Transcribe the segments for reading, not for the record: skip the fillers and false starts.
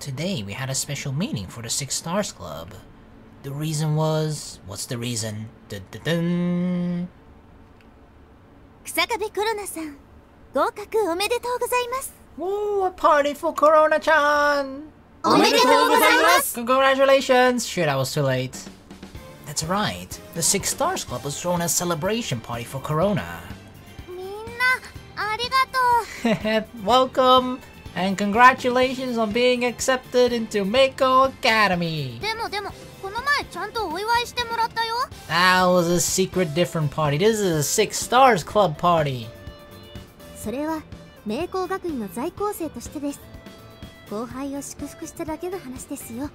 Today we had a special meeting for the Six Stars Club. The reason was... what's the reason? Dun, dun, dun. 日下部コロナさん、合格おめでとうございます。 Woo, a party for Korona-chan! おめでとうございます。 Congratulations! Shit, I was too late. That's right. The Six Stars Club was throwing a celebration party for Korona. みんなありがとう。 Welcome and congratulations on being accepted into Mako Academy. でもこの前ちゃんとお祝いしてもらったよ。 That was a secret different party. This is a Six Stars Club party. それは明光学院の在校生としてです。後輩を祝福しただけの話ですよ。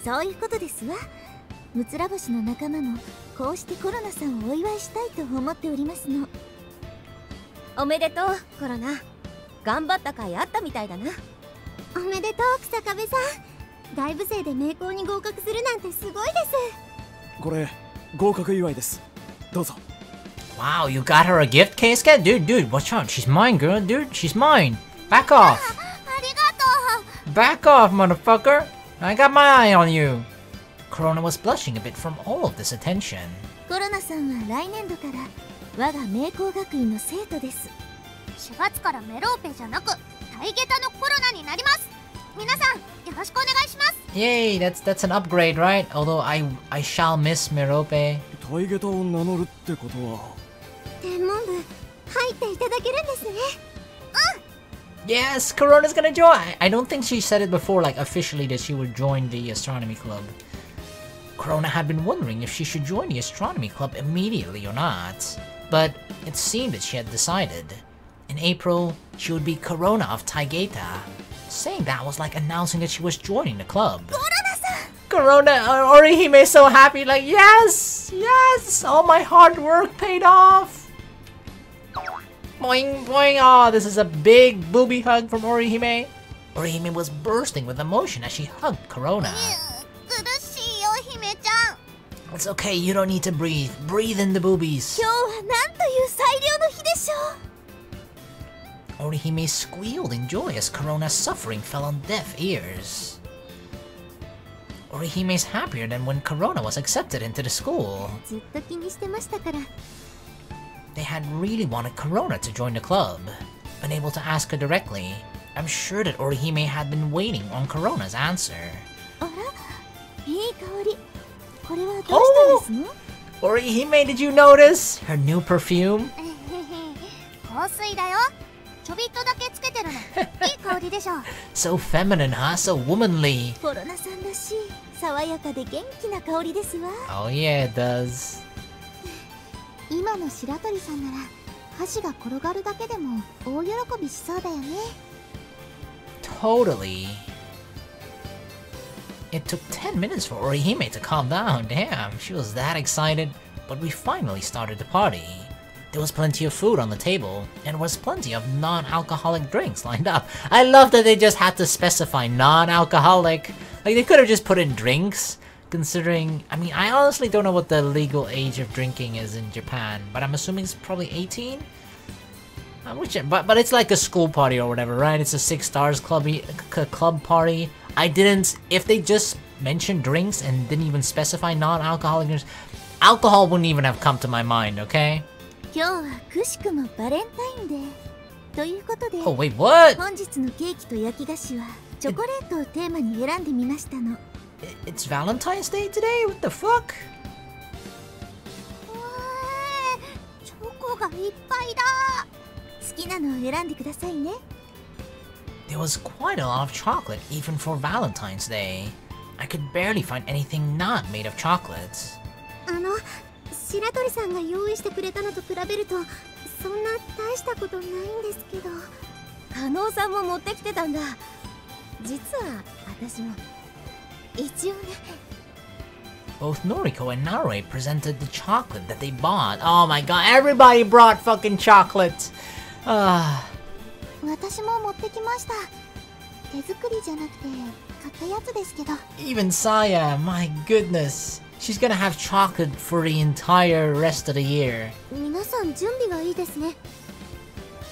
そういうことですわ。むつら星の仲間もこうしてコロナさんをお祝いしたいと思っておりますの。おめでとうコロナ。頑張った甲斐あったみたいだな。おめでとう日下部さん。大部生で明光に合格するなんてすごいです。これ合格祝いです。どうぞ。 Wow, you got her a gift case, cat? Dude, watch out. She's mine, girl. Dude, she's mine. Back off. ありがとう。 Back off, motherfucker. I got my eye on you. Korona was blushing a bit from all of this attention. コロナさんは来年度から我が明光学院の生徒です。4月からメローペじゃなくタイゲタのコロナになります。皆さんよろしくお願いします。 Yay, that's an upgrade, right? Although I shall miss Merope. タイゲタを名乗るってことは天文部入っていただけるんですね。Yes, Korona's gonna join. I don't think she said it before, like officially, that she would join the astronomy club. Korona had been wondering if she should join the astronomy club immediately or not, but it seemed that she had decided. In April, she would be Korona of Taigeta. Saying that was like announcing that she was joining the club. Korona, Orihime is so happy, like, yes, all my hard work paid off. Boing, boing, oh, this is a big booby hug from Orihime. Orihime was bursting with emotion as she hugged Korona. 苦しいよ姫ちゃん。 It's okay, you don't need to breathe. Breathe in the boobies. 今日はなんという最良の日でしょう。 Orihime squealed in joy as Korona's suffering fell on deaf ears. Orihime's happier than when Korona was accepted into the school. ずっと気にしてましたから。 They had really wanted Korona to join the club. Unable to ask her directly, I'm sure that Orihime had been waiting on Korona's answer. あら、いい香り。これはどうしたんですの？ Orihime, did you notice her new perfume? 香水だよ。ちょびっとだけつけてるの。いい香りでしょ。 So feminine, huh? So womanly. コロナさんらしい爽やかで元気な香りですわ。 Oh yeah, it does. 今の白鳥さんなら箸が転がるだけでも大喜びしそうだよね。 Totally. It took 10 minutes for Orihime to calm down. Damn, she was that excited. But we finally started the party. There was plenty of food on the table, and there was plenty of non-alcoholic drinks lined up. I love that they just had to specify non-alcoholic. Like, they could have just put in drinks, considering... I mean, I honestly don't know what the legal age of drinking is in Japan, but I'm assuming it's probably 18? But it's like a school party or whatever, right? It's a Six Stars club party. If they just mentioned drinks and didn't even specify non-alcoholic drinks, alcohol wouldn't even have come to my mind, okay? 今日はくしくもバレンタインデーということで、 Oh wait, what? 本日のケーキと焼き菓子はチョコレートをテーマに選んでみましたの。 It's Valentine's Day today? What the fuck? チョコがいっぱいだ。好きなのを選んでくださいね。 There was quite a lot of chocolate even for Valentine's Day. I could barely find anything not made of chocolates. 白鳥さんが用意してくれたのと比べるとそんな大したことないんですけど。加納さんも持ってきてたんだ。実は私も一応ね。 Both Noriko and Narue presented the chocolate that they bought. Oh my god, everybody brought fucking chocolate! 私も持ってきました。手作りじゃなくて買ったやつですけど。 Even Saya, my goodness. She's gonna have chocolate for the entire rest of the year. 皆さん準備がいいですね。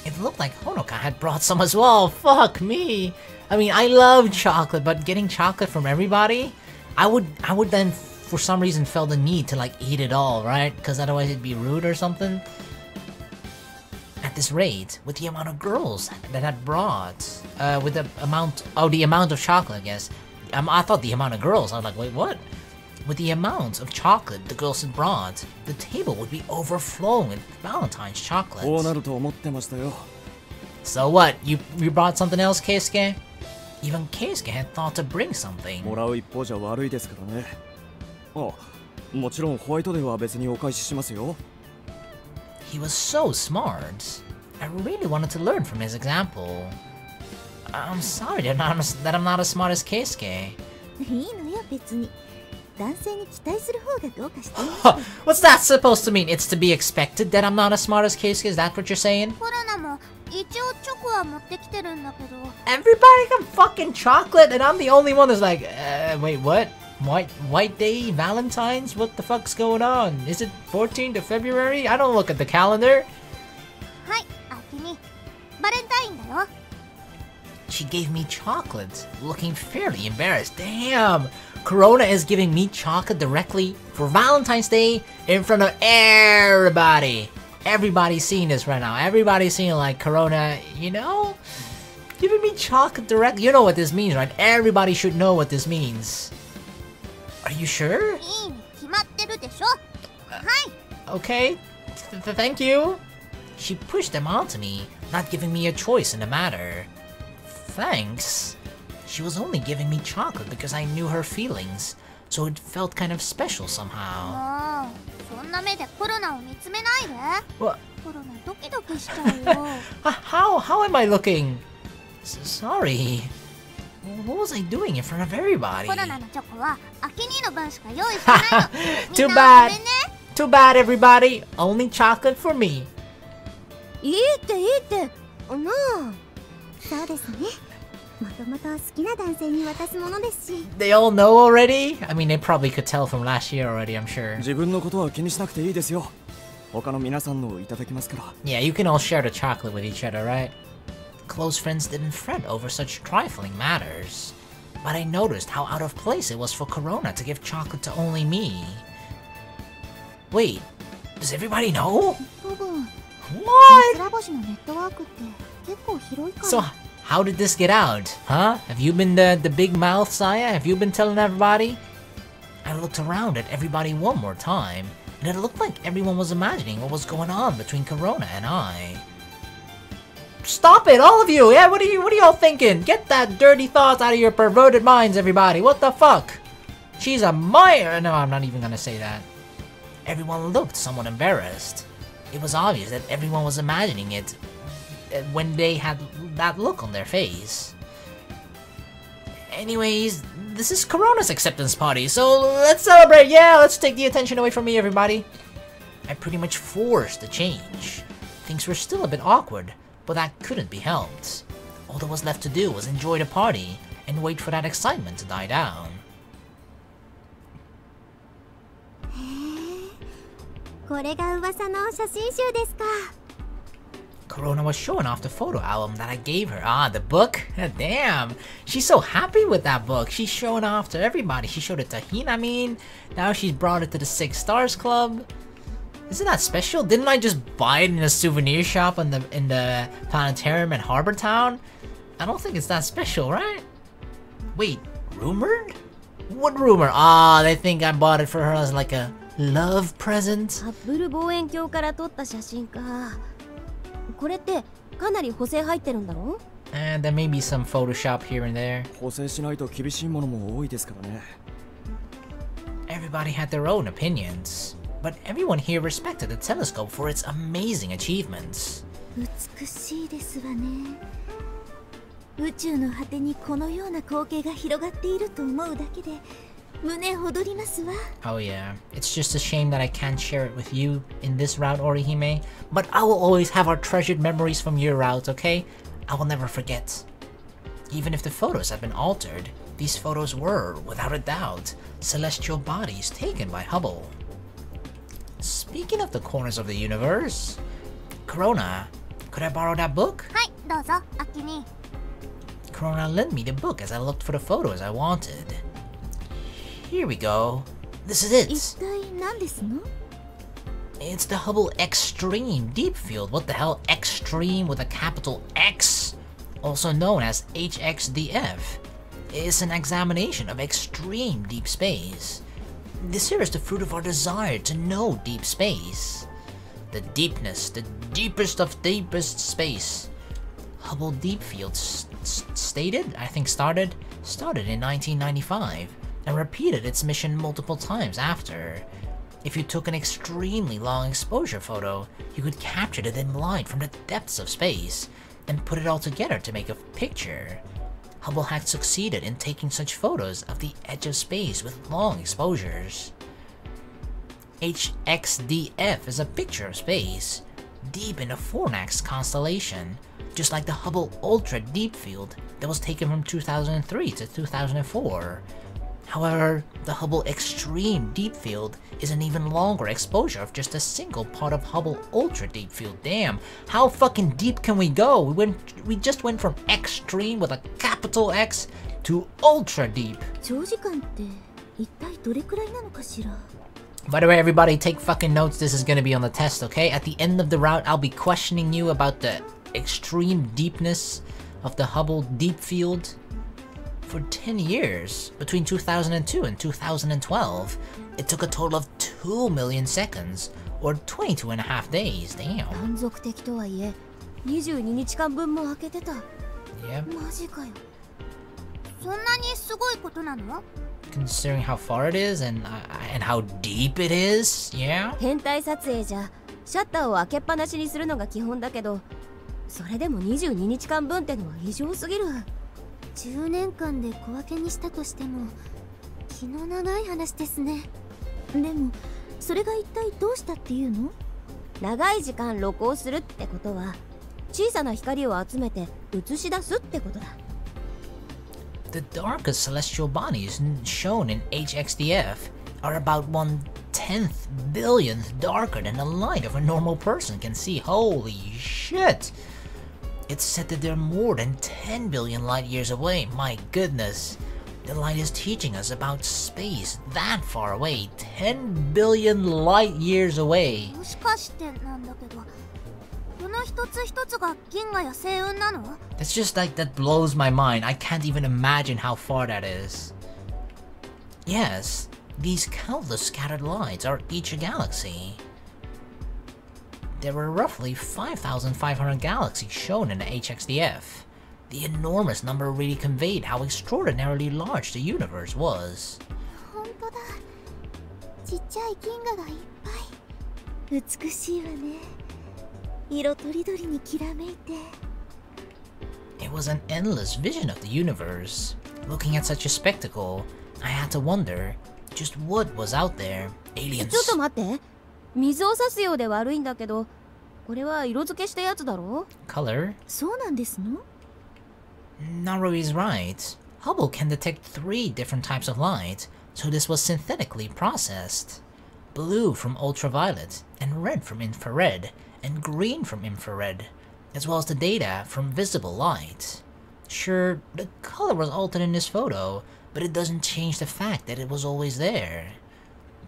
It looked like Honoka had brought some as well. Fuck me. I mean, I love chocolate, but getting chocolate from everybody, I would then, for some reason, feel the need to like eat it all, right? Because otherwise it'd be rude or something. At this rate, with the amount of girls that had brought, with the amount of chocolate, I guess. I thought the amount of girls, I was like, wait, what? With the amount of chocolate the girls had brought, the table would be overflowing with Valentine's chocolate. So what, you brought something else, Keisuke? Even Keisuke had thought to bring something. He was so smart. I really wanted to learn from his example. I'm sorry that I'm not as smart as Keisuke. What's that supposed to mean? It's to be expected that I'm not as smart as Keisuke? Is that what you're saying? Everybody got fucking chocolate and I'm the only one that's like, wait, what? White Day, Valentine's? What the fuck's going on? Is it 14th of February? I don't look at the calendar. She gave me chocolate, looking fairly embarrassed. Damn! Korona is giving me chocolate directly for Valentine's Day in front of everybody. Everybody's seeing this right now. Everybody's seeing like Korona, you know? Giving me chocolate directly. You know what this means, right? Everybody should know what this means. Are you sure? Okay. Thank you. She pushed them onto me, not giving me a choice in the matter. Thanks. She was only giving me chocolate because I knew her feelings, so it felt kind of special somehow. What? How am I looking? Sorry. What was I doing in front of everybody? Too bad. Too bad, everybody. Only chocolate for me. They all know already? I mean, they probably could tell from last year already, I'm sure. Yeah, you can all share the chocolate with each other, right? Close friends didn't fret over such trifling matters. But I noticed how out of place it was for Korona to give chocolate to only me. Wait, does everybody know? What? So, how did this get out? Huh? Have you been the big mouth, Saya? Have you been telling everybody? I looked around at everybody one more time, and it looked like everyone was imagining what was going on between Korona and I. Stop it, all of you! Yeah, what are y'all thinking? Get that dirty thoughts out of your perverted minds, everybody! What the fuck? She's a Meyer! No, I'm not even gonna say that. Everyone looked somewhat embarrassed. It was obvious that everyone was imagining it when they had that look on their face. Anyways, this is Korona's acceptance party, so let's celebrate! Yeah, let's take the attention away from me, everybody! I pretty much forced the change. Things were still a bit awkward, but that couldn't be helped. All that was left to do was enjoy the party and wait for that excitement to die down. Korona was showing off the photo album that I gave her. Ah, the book? Damn, she's so happy with that book. She's showing off to everybody. She showed it to Hinamin. Now she's brought it to the 6 Stars Club. Isn't that special? Didn't I just buy it in a souvenir shop in the planetarium in Harbor Town? I don't think it's that special, right? Wait, rumored? What rumor? Ah, they think I bought it for her as like a love present. And there may be some Photoshop here and there. Everybody had their own opinions, but everyone here respected the telescope for its amazing achievements. Oh yeah, it's just a shame that I can't share it with you in this route, Orihime, but I will always have our treasured memories from your route, okay? I will never forget. Even if the photos have been altered, these photos were, without a doubt, celestial bodies taken by Hubble. Speaking of the corners of the universe, Korona, could I borrow that book? Korona lent me the book as I looked for the photos I wanted. Here we go. This is 一 it. 体何ですの？ It's the Hubble Extreme Deep Field. What the hell? Extreme with a capital X? Also known as HXDF. It's an examination of extreme deep space. This here is the fruit of our desire to know deep space. The deepness, the deepest of deepest space. Hubble Deep Field started in 1995 and repeated its mission multiple times after. If you took an extremely long exposure photo, you could capture the dim light from the depths of space and put it all together to make a picture. Hubble had succeeded in taking such photos of the edge of space with long exposures. HXDF is a picture of space, deep in the Fornax constellation, just like the Hubble Ultra Deep Field that was taken from 2003 to 2004. However, the Hubble Extreme Deep Field is an even longer exposure of just a single part of Hubble Ultra Deep Field. Damn, how fucking deep can we go? We just went from extreme with a capital X to ultra deep. 長時間って一体どれくらいなのかしら？ By the way, everybody, take fucking notes. This is gonna be on the test, okay? At the end of the route, I'll be questioning you about the extreme deepness of the Hubble Deep Field. For 10 years, between 2002 and 2012, it took a total of 2 million seconds, or 22 and a half days. Damn. 断続的とはいえ、22日間分も開けてた。 Yep. マジかよ。そんなにすごいことなの？ Considering how far it is and how deep it is, yeah. 天体撮影じゃシャッターを開けっぱなしにするのが基本だけど、それでも22日間分ってのは異常すぎる。10年間で小分けにしたとしても気の長い話ですね。でもそれが一体どうしたっていうの？長い時間露光するってことは小さな光を集めて映し出すってことだ。 The darkest celestial bodies shown in HXDF are about 1/10 billionth darker than the light of a normal person can see. Holy shit! It's said that they're more than 10 billion light years away. My goodness. The light is teaching us about space that far away. 10 billion light years away. もしかしてなんだけど、この一つ一つが銀河や星雲なの？ That's just like, that blows my mind. I can't even imagine how far that is. Yes, these countless scattered lights are each a galaxy. There were roughly 5,500 galaxies shown in the HXDF. The enormous number really conveyed how extraordinarily large the universe was. 本当だ。ちっちゃい銀河がいっぱい。美しいわね。色とりどりにきらめいて。 It was an endless vision of the universe. Looking at such a spectacle, I had to wonder just what was out there. Aliens. ちょっと待って。水を差すようで悪いんだけど、これは色付けしたやつだろ？ Color? そうなんですの？ Naru is right. Hubble can detect 3 different types of light, so this was synthetically processed. Blue from ultraviolet, and red from infrared, and green from infrared, as well as the data from visible light. Sure, the color was altered in this photo, but it doesn't change the fact that it was always there.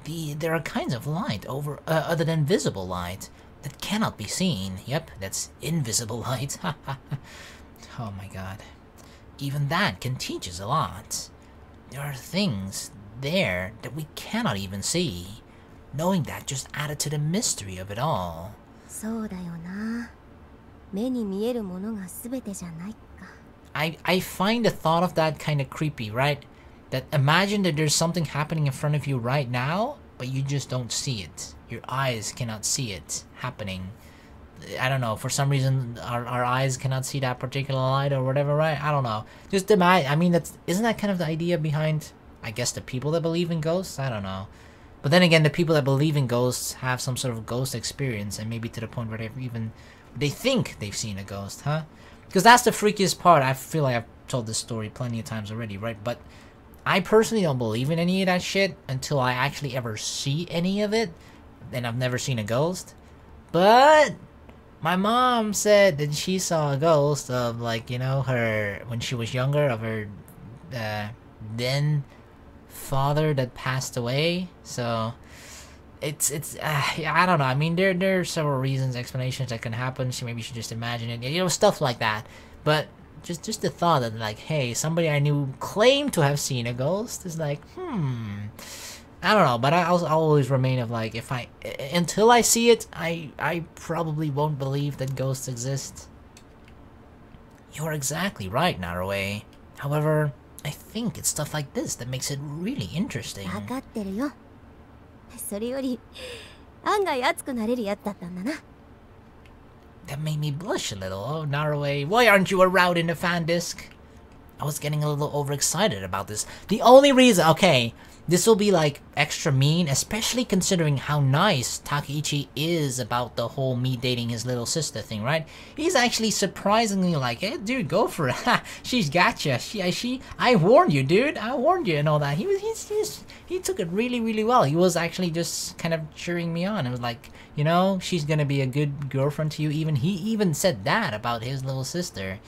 There are kinds of light other than visible light that cannot be seen. Yep, that's invisible light. Oh my god. Even that can teach us a lot. There are things there that we cannot even see. Knowing that just added to the mystery of it all. そうだよな。目に見えるものが全てじゃないか。I find the thought of that kind of creepy, right? That imagine that there's something happening in front of you right now, but you just don't see it. Your eyes cannot see it happening. I don't know, for some reason our eyes cannot see that particular light or whatever, right? I don't know. Just imagine, I mean, isn't that kind of the idea behind, I guess, the people that believe in ghosts? I don't know. But then again, the people that believe in ghosts have some sort of ghost experience, and maybe to the point where they think they've seen a ghost, huh? Because that's the freakiest part. I feel like I've told this story plenty of times already, right? But I personally don't believe in any of that shit until I actually ever see any of it. And I've never seen a ghost. But My mom said that she saw a ghost of, like, you know, her when she was younger, of her then father that passed away. So it's I don't know. I mean, there are several reasons, explanations that can happen. She maybe should just imagine it, you know, stuff like that. But just the thought that, like, hey, somebody I knew claimed to have seen a ghost is like, I don't know. But I'll always remain of, like, if until I see it, I probably won't believe that ghosts exist. You're exactly right, Naroe. However, I think it's stuff like this that makes it really interesting. 分かってるよ。それより案外熱くなれるやつだったんだな。That made me blush a little. Oh, Naroe, why aren't you around in the fan disc? I was getting a little overexcited about this. The only reason, okay, this will be like extra mean, especially considering how nice Takeichi is about the whole me dating his little sister thing, right? He's actually surprisingly like, hey, dude, go for it. She's gotcha. I warned you, dude. I warned you and all that. He took it really, really well. He was actually just kind of cheering me on. It was like, you know, she's gonna be a good girlfriend to you. He even said that about his little sister.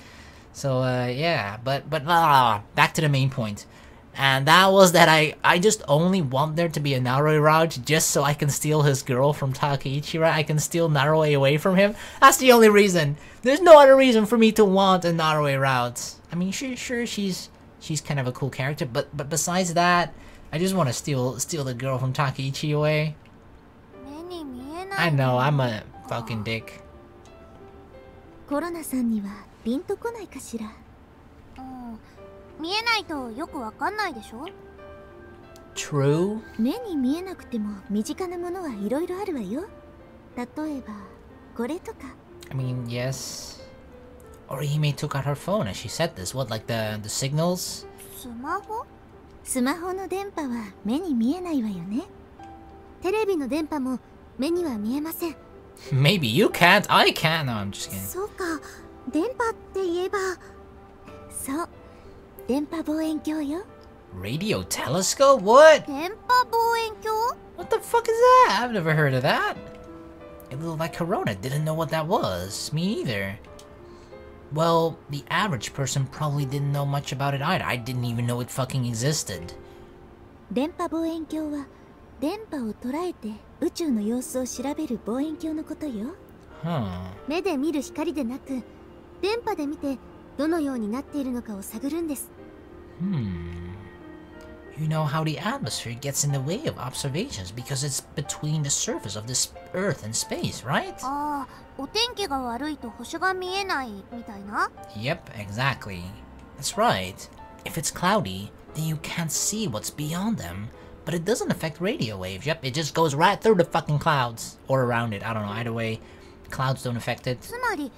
So yeah, but back to the main point. And that was that I just only want there to be a Naroe route just so I can steal his girl from Takeichi, right? I can steal Naroe away from him. That's the only reason. There's no other reason for me to want a Naroe route. I mean, sure she's kind of a cool character, but besides that, I just want to steal the girl from Takeichi away. I know, I'm a fucking dick. Korona さんにはピンとこないかしら。見えないとよくわかんないでしょ。True. 目に見えなくても身近なものはいろいろあるわよ。例えばこれとか。I mean, yes. Orihime took out her phone as she said this. What, like the signals? スマホ？スマホの電波は目に見えないわよね。テレビの電波も目には見えません。Maybe you can't, I can. No, I'm just kidding. そうか、電波って言えば、そう、電波望遠鏡よ。Radio telescope? What? 電波望遠鏡？ What the fuck is that? I've never heard of that. It looked like Korona didn't know what that was. Me either. Well, the average person probably didn't know much about it either. I didn't even know it fucking existed. 電波望遠鏡は電波を捉えて宇宙の様子を調べる望遠鏡のことよ。目で見る光でなく、電波で見てどのようになっているのかを探るんです。You know how the atmosphere gets in the way of observations because it's between the surface of this Earth and space, right? ああ、お天気が悪いと星が見えないみたいな。Yep, exactly. That's right. If it's cloudy, then you can't see what's beyond them. But it doesn't affect radio waves. Yep, it just goes right through the fucking clouds. Or around it, I don't know, either way. Clouds don't affect it. つまり、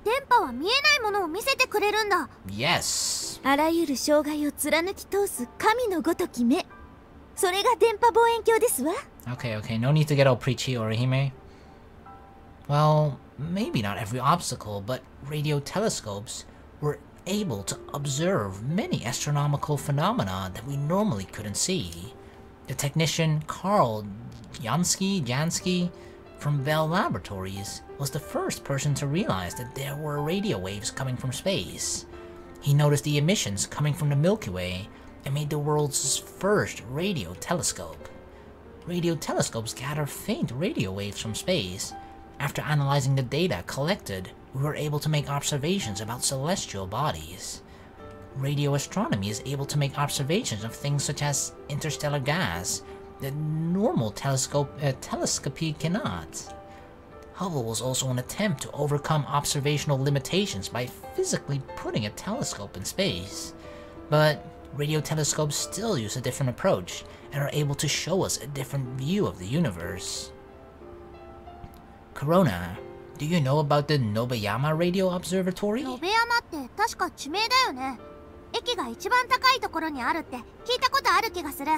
電波は見えないものを見せてくれるんだ。Yes. あらゆる障害を貫き通す神のごとき目。それが電波望遠鏡ですわ。Okay, no need to get all preachy, Orihime. Well, maybe not every obstacle, but radio telescopes were able to observe many astronomical phenomena that we normally couldn't see. The technician Carl Jansky from Bell Laboratories was the first person to realize that there were radio waves coming from space. He noticed the emissions coming from the Milky Way and made the world's first radio telescope. Radio telescopes gather faint radio waves from space. After analyzing the data collected, we were able to make observations about celestial bodies. Radio astronomy is able to make observations of things such as interstellar gas that normal telescopy cannot. Hubble was also an attempt to overcome observational limitations by physically putting a telescope in space. But radio telescopes still use a different approach and are able to show us a different view of the universe. Korona, do you know about the Nobayama Radio Observatory? 野辺山って確か地名だよね。駅が一番高いところにあるって聞いたことある気がする。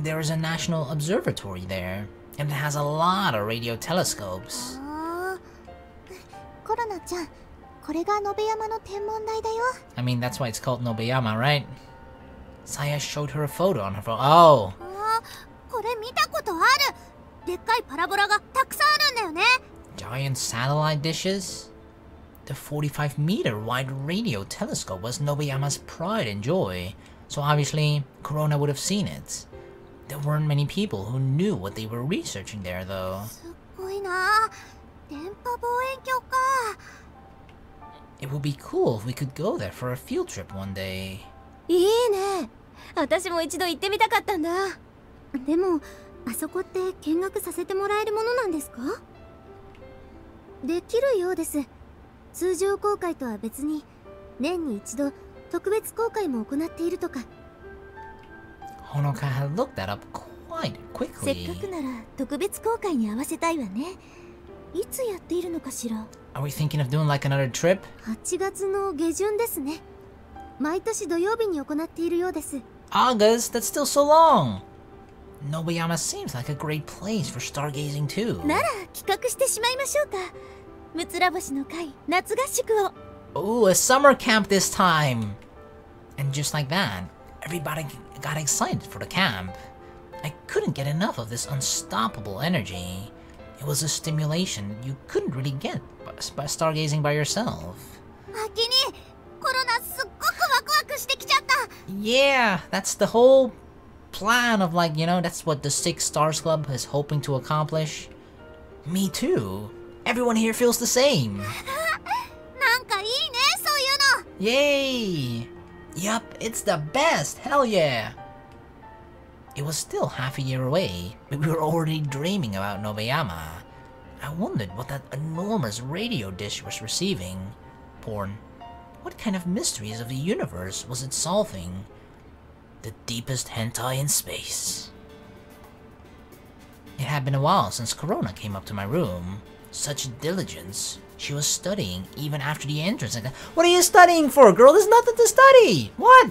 There is a national observatory there, and it has a lot of radio telescopes. コロナちゃん、これが野辺山の天文台だよ。I mean, that's why it's called Nobayama, right? Saya showed her a photo on her phone. Oh! これ見たことある。でっかいパラボラがたくさんあるんだよね。Giant satellite dishes? The 45-meter wide radio telescope was Nobuyama's pride and joy, so obviously Korona would have seen it. There weren't many people who knew what they were researching there, though. すごいな。電波望遠鏡か。 It would be cool if we could go there for a field trip one day. いいね。私も一度行ってみたかったんだ。でもあそこって見学させてもらえるものなんですか？できるようです。通常公開とは別に年に一度特別公開も行っているとか。 Honoka had looked that up quite せっ quickly. かくなら特別公開に合わせたいわね。いつやっているのかしら。 Are we thinking of doing like another trip? 8月の下旬ですね。毎年土曜日に行っているようです。 August? That's still so long! Nobuyama seems like a great place for stargazing too. なら企画してしまいましょうか。むつら星の会夏合宿を。 Ooh, a summer camp this time! And just like that, everybody got excited for the camp. I couldn't get enough of this unstoppable energy. It was a stimulation you couldn't really get by stargazing by yourself. 秋にコロナすっごくワクワクしてきちゃった。 Yeah, that's the whole plan of like, you know, that's what the Six Stars Club is hoping to accomplish. Me too. Everyone here feels the same. なんかいいね、そういうの。 Yay! Yup, it's the best! Hell yeah! It was still half a year away, but we were already dreaming about Nobuyama. I wondered what that enormous radio dish was receiving. Porn. What kind of mysteries of the universe was it solving? The deepest hentai in space. It had been a while since Korona came up to my room. Such diligence. She was studying even after the entrance. What are you studying for, girl? There's nothing to study! What?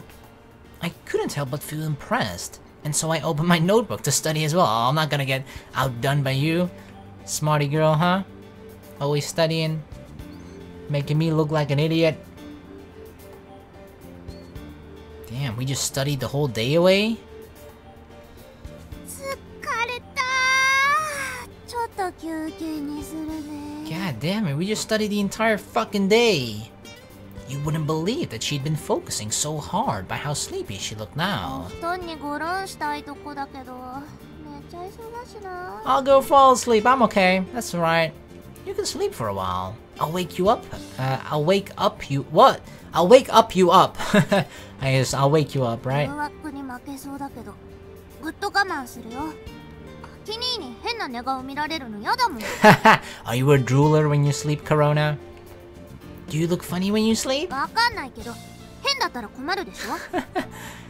I couldn't help but feel impressed, and so I opened my notebook to study as well. I'm not gonna get outdone by you. Smarty girl, huh? Always studying. Making me look like an idiot. Damn, we just studied the whole day away? 疲れた。ちょっと休憩にするね。 God damn it, we just studied the entire fucking day. You wouldn't believe that she'd been focusing so hard by how sleepy she looked now. 布団にゴロンしたいとこだけど、寝ちゃいそうだしな。 I'll go fall asleep, I'm okay. That's alright. You can sleep for a while. I'll wake you up. I'll wake up you. What? I'll wake up you up. I guess I'll wake you up, right? 誘惑に負けそうだけど、ぐっと我慢するよ。秋兄に変な寝顔見られるのやだもん。 Are you a drooler when you sleep, Korona? Do you look funny when you sleep? わかんないけど、変だったら困るでしょ。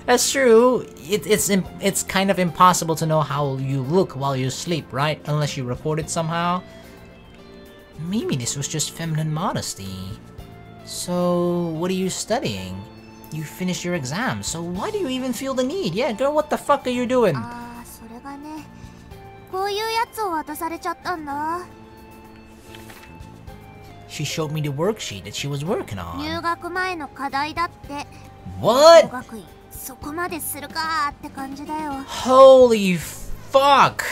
That's true. It's kind of impossible to know how you look while you sleep, right? Unless you record it somehow. Maybe this was just feminine modesty. So, what are you studying? You finished your exam, so why do you even feel the need? Yeah, girl, what the fuck are you doing? ああ、それがね、こういうやつを渡されちゃったんだ。 She showed me the worksheet that she was working 入 on. 学前の課題だって。 What? 工学院、そこまでするかーって感じだよ。 Holy fuck!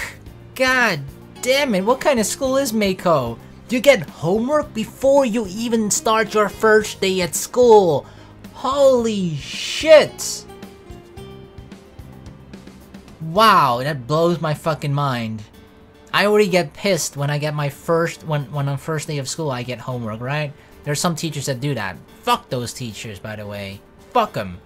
God damn it, what kind of school is Mako? You get homework before you even start your first day at school. Holy shit! Wow, that blows my fucking mind. I already get pissed when I get my when on first day of school I get homework, right? There's some teachers that do that. Fuck those teachers, by the way. Fuck them.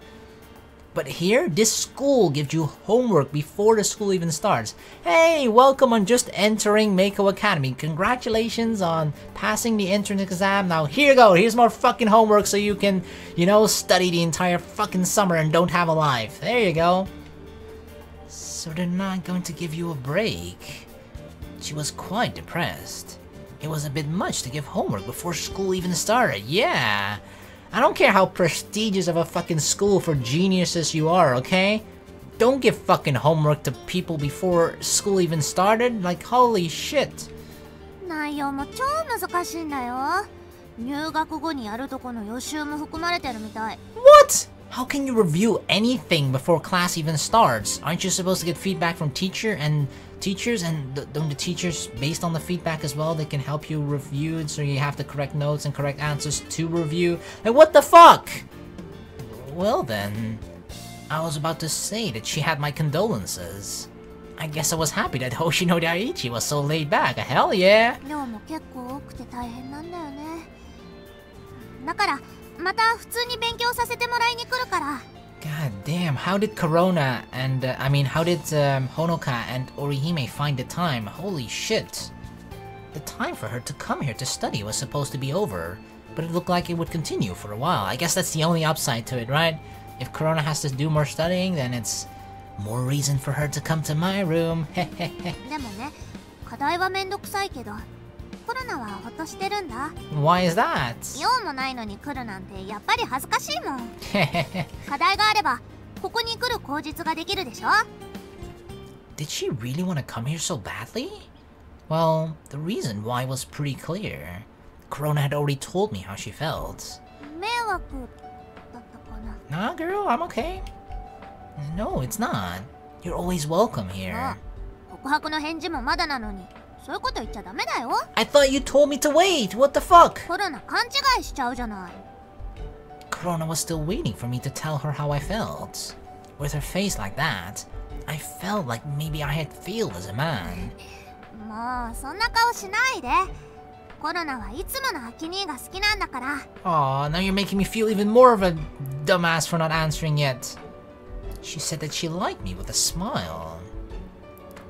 But here, this school gives you homework before the school even starts. Hey, welcome on just entering Mako Academy. Congratulations on passing the entrance exam. Now here you go. Here's more fucking homework so you can, you know, study the entire fucking summer and don't have a life. There you go. So they're not going to give you a break. She was quite depressed. It was a bit much to give homework before school even started. Yeah. I don't care how prestigious of a fucking school for geniuses you are, okay? Don't give fucking homework to people before school even started. Like, holy shit. 内容も超難しいんだよ。入学後にやるとこの予習も含まれてるみたい。 What? How can you review anything before class even starts? Aren't you supposed to get feedback from teachers and don't the teachers, based on the feedback as well, they can help you review it, so you have the correct notes and correct answers to review? Like, what the fuck? Well then, I was about to say that she had my condolences. I guess I was happy that Hoshino Daiichi was so laid back. Hell yeah! 量も結構多くて大変なんだよね。だからまた普通に勉強させてもらいに来るから。God damn, how did Korona and, how did Honoka and Orihime find the time? Holy shit. The time for her to come here to study was supposed to be over, but it looked like it would continue for a while. I guess that's the only upside to it, right? If Korona has to do more studying, then it's more reason for her to come to my room. でもね、課題はめんどくさいけど、コロナはほっとしてるんだ。Why is that? 用もないのに来るなんてやっぱり恥ずかしいもん。課題があればここに来る口実ができるでしょ。Did she really want to come here so badly? Well, the reason why was pretty clear. Korona had already told me how she felt. 迷惑だったかな。Nah, girl, I'm okay. No, it's not. You're always welcome here. 告白の返事もまだなのに、そういうこと言っちゃダメだよ。I thought you told me to wait. What the fuck? コロナ勘違いしちゃうじゃない。Korona was still waiting for me to tell her how I felt. With her face like that, I felt like maybe I had failed as a man. もうそんな顔しないで。コロナはいつものアキ兄が好きなんだから。Aw, now you're making me feel even more of a dumbass for not answering yet. She said that she liked me with a smile.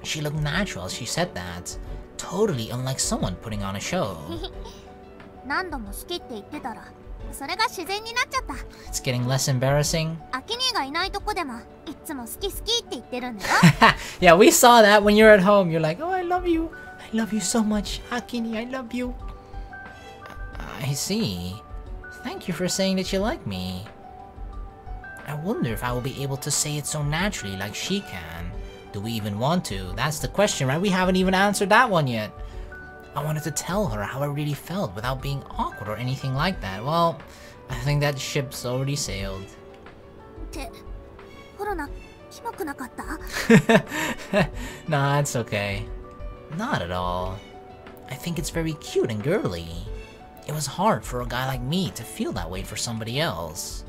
She looked natural as she said that, totally unlike someone putting on a show. 何度も好きって言ってたら、それが自然になっちゃった。It's getting less embarrassing. アキ兄がいないとこでもいつも好き好きって言ってるんだよ。Yeah, we saw that when you're at home. You're like, oh, I love you. I love you so much. Akini, I love you. I see. Thank you for saying that you like me. I wonder if I will be able to say it so naturally like she can. Do we even want to? That's the question, right? We haven't even answered that one yet. I wanted to tell her how I really felt without being awkward or anything like that. Well, I think that ship's already sailed. ってコロナキモくなかった？ Nah, it's okay. Not at all. I think it's very cute and girly. It was hard for a guy like me to feel that way for somebody else.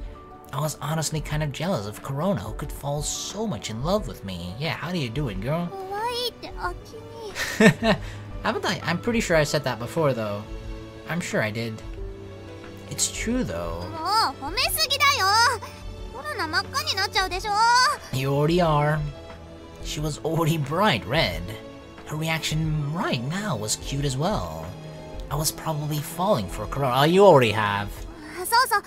I was honestly kind of jealous of Korona, who could fall so much in love with me. Yeah, how do you do it, girl? 可愛いってアキ兄。Haven't I? I'm pretty sure I said that before, though. I'm sure I did. It's true, though. もう褒めすぎだよ。コロナ真っ赤になっちゃうでしょ。You already are. She was already bright red. Her reaction right now was cute as well. I was probably falling for Korona. Oh, you already have. そうそう。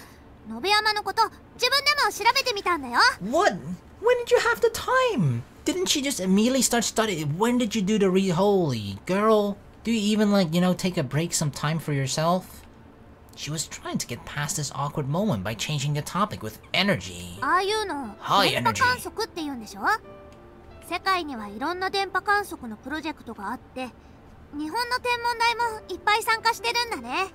信山のこと自分でも調べてみたんだよ。What? When did you have the time? Didn't she just immediately start studying? When did you do the holy girl? Do you even take a break some time for yourself? She was trying to get past this awkward moment by changing the topic with energy. ああいうの電波観測って言うんでしょ。世界にはいろんな電波観測のプロジェクトがあって、日本の天文台もいっぱい参加してるんだね。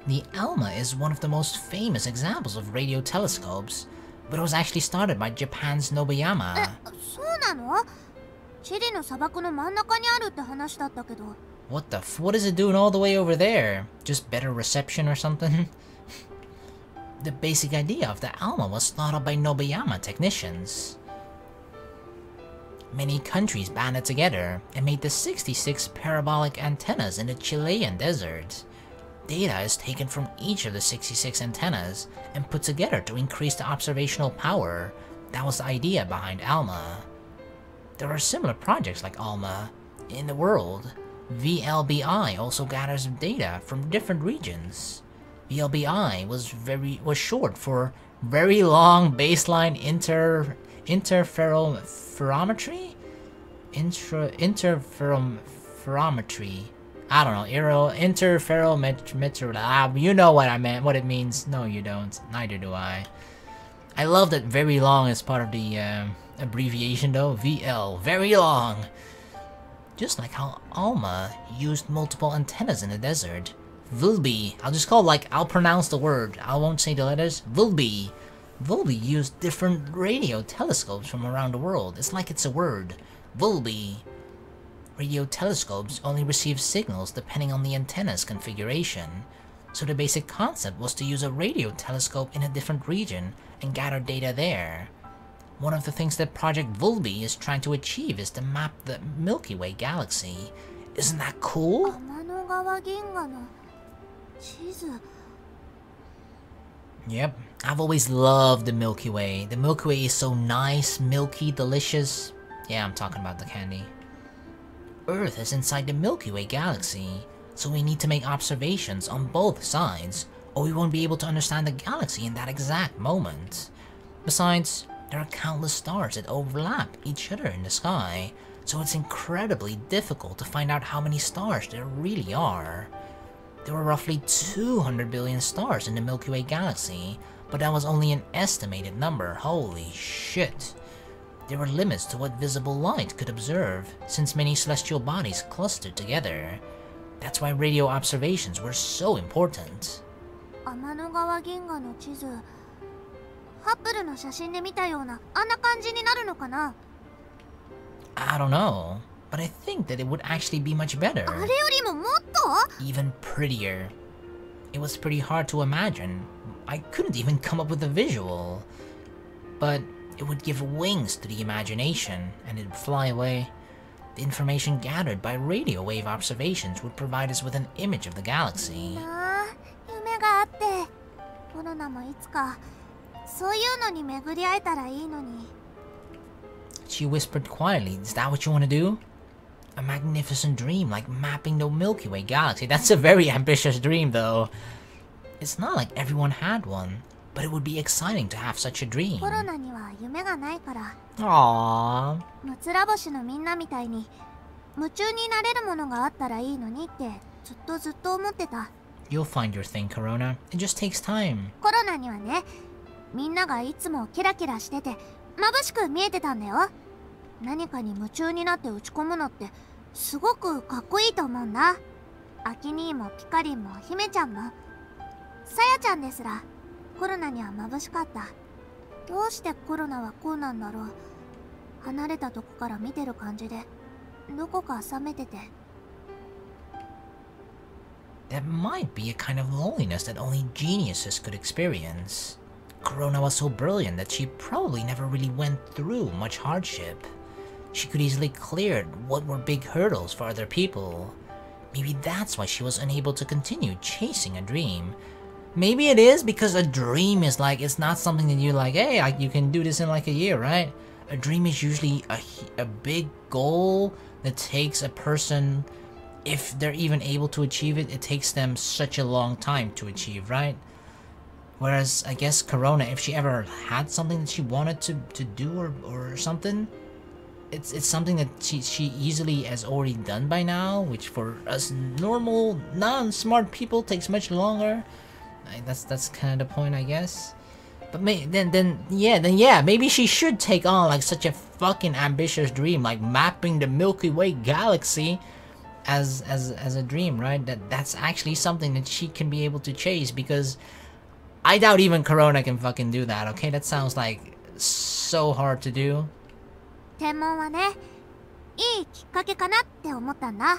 The ALMA is one of the most famous examples of radio telescopes, but it was actually started by Japan's Nobayama. そうなの？チリの砂漠の真ん中にあるって話だったけど。What is it doing all the way over there? Just better reception or something? The basic idea of the ALMA was thought up by Nobayama technicians. Many countries banded together and made the 66 parabolic antennas in the Chilean desert. Data is taken from each of the 66 antennas and put together to increase the observational power. That was the idea behind ALMA. There are similar projects like ALMA in the world. VLBI also gathers data from different regions. VLBI was short for Very Long Baseline Interferometry? Interferometry. I don't know, interferometry. You know what I meant, what it means. No, you don't. Neither do I. I love that very long is part of the abbreviation though. VL. Very long. Just like how ALMA used multiple antennas in the desert. Vilby. I'll just call I'll pronounce the word. I won't say the letters. Vilby Volby used different radio telescopes from around the world. It's like it's a word. Volby. Radio telescopes only receive signals depending on the antenna's configuration. So the basic concept was to use a radio telescope in a different region and gather data there. One of the things that Project Volby is trying to achieve is to map the Milky Way galaxy. Isn't that cool? Yep, I've always loved the Milky Way. The Milky Way is so nice, milky, delicious. Yeah, I'm talking about the candy. Earth is inside the Milky Way galaxy, so we need to make observations on both sides, or we won't be able to understand the galaxy in that exact moment. Besides, there are countless stars that overlap each other in the sky, so it's incredibly difficult to find out how many stars there really are. There were roughly 200 billion stars in the Milky Way galaxy, but that was only an estimated number. Holy shit. There were limits to what visible light could observe, since many celestial bodies clustered together. That's why radio observations were so important. I don't know, but I think that it would actually be much better. Even prettier. It was pretty hard to imagine. I couldn't even come up with a visual. But it would give wings to the imagination, and it'd fly away. The information gathered by radio wave observations would provide us with an image of the galaxy. She whispered quietly, "Is that what you want to do? A magnificent dream like mapping the Milky Way galaxy." That's a very ambitious dream though. It's not like everyone had one, but it would be exciting to have such a dream. Aww. You'll find your thing, Korona. It just takes time. That might be a kind of loneliness that only geniuses could experience. Korona was so brilliant that she probably never really went through much hardship. She could easily clear what were big hurdles for other people. Maybe that's why she was unable to continue chasing a dream. Maybe it is because a dream is like, it's not something that you like, hey, you can do this in like a year, right? A dream is usually a big goal that takes a person, if they're even able to achieve it, it takes them such a long time to achieve, right? Whereas, I guess Korona, if she ever had something that she wanted to do or something, it's something that she easily has already done by now, which for us normal, non-smart people takes much longer. That's kind of the point, I guess. But then yeah, maybe she should take on like such a fucking ambitious dream, like mapping the Milky Way galaxy as a dream, right? That's actually something that she can be able to chase, because I doubt even Korona can fucking do that, okay? That sounds like so hard to do. 天文はね、いいきっかけかなって思ったんだ。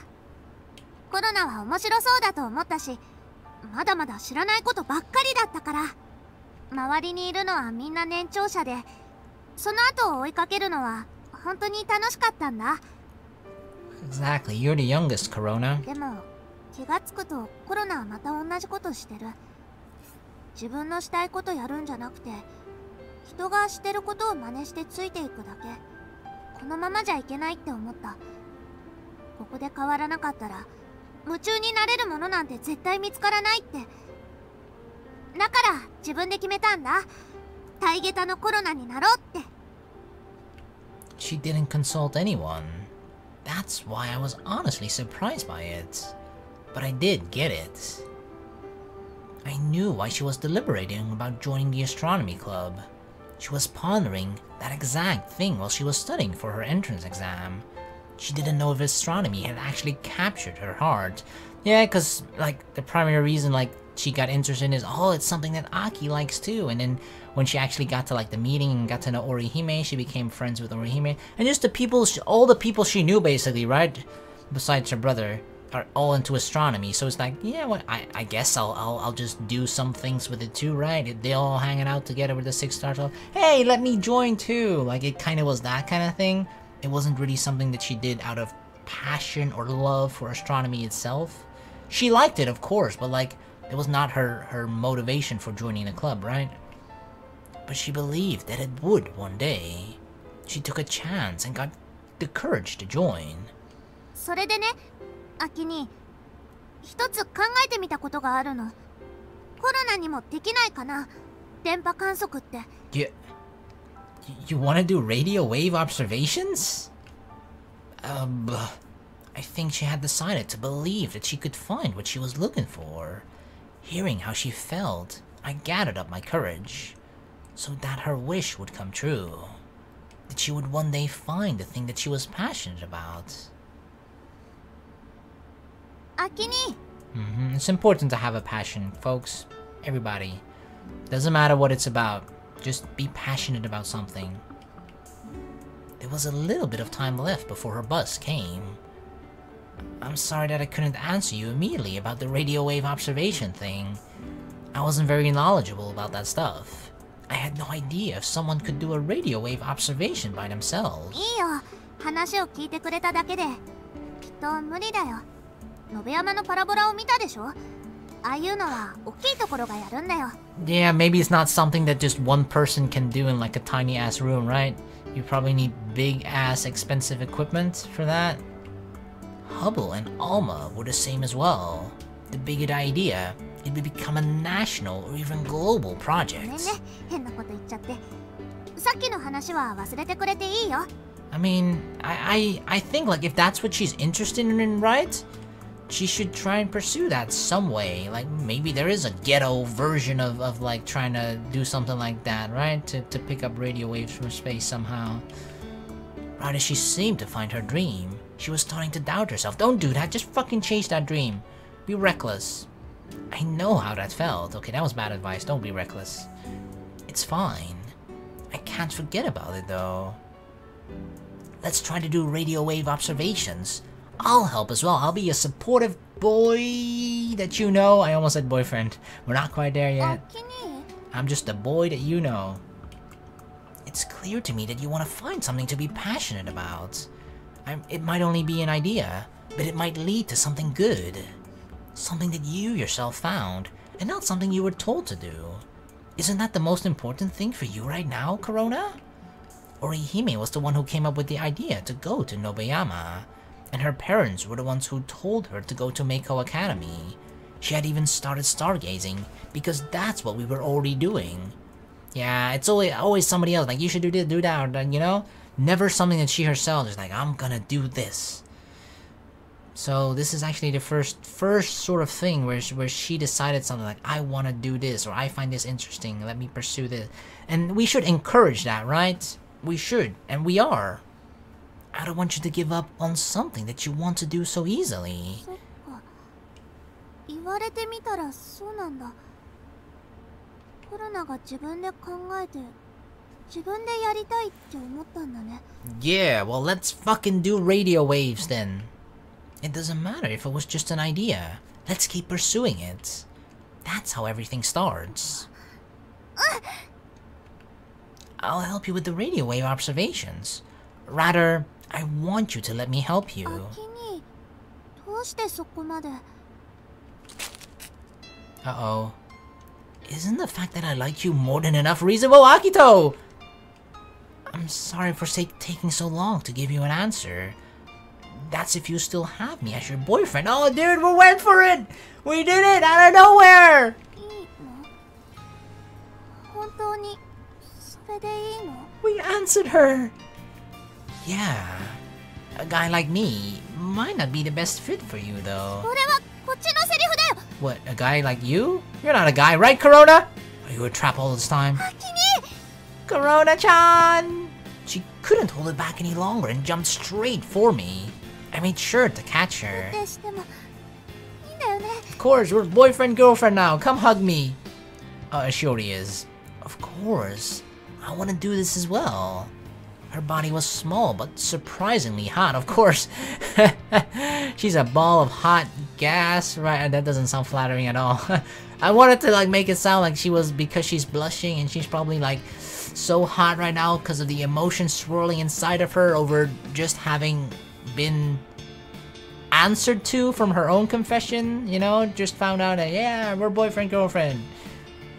コロナは面白そうだと思ったし、まだまだ知らないことばっかりだったから。周りにいるのはみんな年長者で、その後を追いかけるのは本当に楽しかったんだ。Exactly, you're the youngest, Korona. でも気がつくとコロナはまた同じことしてる。自分のしたいことやるんじゃなくて、人がしてることを真似してついていくだけ。このままじゃいけないって思った。ここで変わらなかったら夢中になれるものなんて絶対見つからないって。だから自分で決めたんだ。タイゲタのコロナになろうって。She didn't consult anyone. That's why I was honestly surprised by it. But I did get it. I knew why she was deliberating about joining the astronomy club. She was pondering that exact thing while she was studying for her entrance exam. She didn't know if astronomy had actually captured her heart. Yeah, cause like the primary reason like she got interested in is, oh, it's something that Aki likes too. And then when she actually got to like the meeting and got to know Orihime, she became friends with Orihime. And just the people, all the people she knew basically, right? Besides her brother, are all into astronomy. So it's like, yeah, well, I guess I'll just do some things with it too, right? They all hanging out together with the 6-star club. Hey, let me join too. Like it kind of was that kind of thing. It wasn't really something that she did out of passion or love for astronomy itself. She liked it, of course, but like it was not her motivation for joining the club, right? But she believed that it would one day. She took a chance and got the courage to join. それでね、アキに一つ考えてみたことがあるの。コロナにもできないかな、電波観測って。You want to do radio wave observations? I think she had decided to believe that she could find what she was looking for. Hearing how she felt, I gathered up my courage, so that her wish would come true. That she would one day find the thing that she was passionate about. Akini! It's important to have a passion, folks. Everybody. Doesn't matter what it's about. Just be passionate about something. There was a little bit of time left before her bus came. I'm sorry that I couldn't answer you immediately about the radio wave observation thing. I wasn't very knowledgeable about that stuff. I had no idea if someone could do a radio wave observation by themselves. いいよ、話を聞いてくれただけで。きっと無理だよ。延山のパラボラを見たでしょ？ああいうのは大きいところがやるんだよ。Yeah, maybe it's not something that just one person can do in like a tiny ass room, right? You probably need big ass expensive equipment for that. Hubble and Alma were the same as well. The bigger the idea, it would become a national or even global project. ごめんね、変なこと言っちゃって。さっきの話は忘れてくれていいよ。I mean, I think like if that's what she's interested in, right? She should try and pursue that some way. Like maybe there is a ghetto version of like trying to do something like that, right? To pick up radio waves from space somehow. Right as she seemed to find her dream, she was starting to doubt herself. Don't do that, just fucking chase that dream. Be reckless. I know how that felt. Okay, that was bad advice, don't be reckless. It's fine. I can't forget about it though. Let's try to do radio wave observations. I'll help as well. I'll be a supportive boy that you know. I almost said boyfriend. We're not quite there yet. I'm just a boy that you know. It's clear to me that you want to find something to be passionate about. It might only be an idea, but it might lead to something good. Something that you yourself found, and not something you were told to do. Isn't that the most important thing for you right now, Korona? Orihime was the one who came up with the idea to go to Nobeyama. And her parents were the ones who told her to go to Meiko Academy. She had even started stargazing, because that's what we were already doing. Yeah, it's always somebody else, like, you should do this, do that, or, you know? Never something that she herself is like, I'm gonna do this. So this is actually the first sort of thing where she decided something like, I want to do this, or I find this interesting, let me pursue this. And we should encourage that, right? We should, and we are. I don't want you to give up on something that you want to do so easily. そっか。言われてみたらそうなんだ。コロナが自分で考えて、自分でやりたいって思ったんだね。Yeah, well let's fucking do radio waves then. It doesn't matter if it was just an idea. Let's keep pursuing it. That's how everything starts. I'll help you with the radio wave observations. Rather, I want you to let me help you. 秋に、どうしてそこまで。Uh-oh. Isn't the fact that I like you more than enough reason? Whoa, Akito! I'm sorry for taking so long to give you an answer. That's if you still have me as your boyfriend. Oh, dude, we went for it! We did it out of nowhere! いいの？本当に、それでいいの？ We answered her! Yeah, a guy like me might not be the best fit for you, though. これはこっちのセリフだよ。 What, a guy like you? You're not a guy, right, Korona? Are you a trap all this time? 秋に。Korona-chan! She couldn't hold it back any longer and jumped straight for me. I made sure to catch her. でしても、今 Of course, we're boyfriend-girlfriend now. Come hug me. She already is. Of course. I want to do this as well. Her body was small, but surprisingly hot, of course. She's a ball of hot gas, right? That doesn't sound flattering at all. I wanted to like make it sound like she was, because she's blushing and she's probably like so hot right now because of the emotion swirling inside of her over just having been answered to from her own confession, you know, just found out that, yeah, we're boyfriend-girlfriend.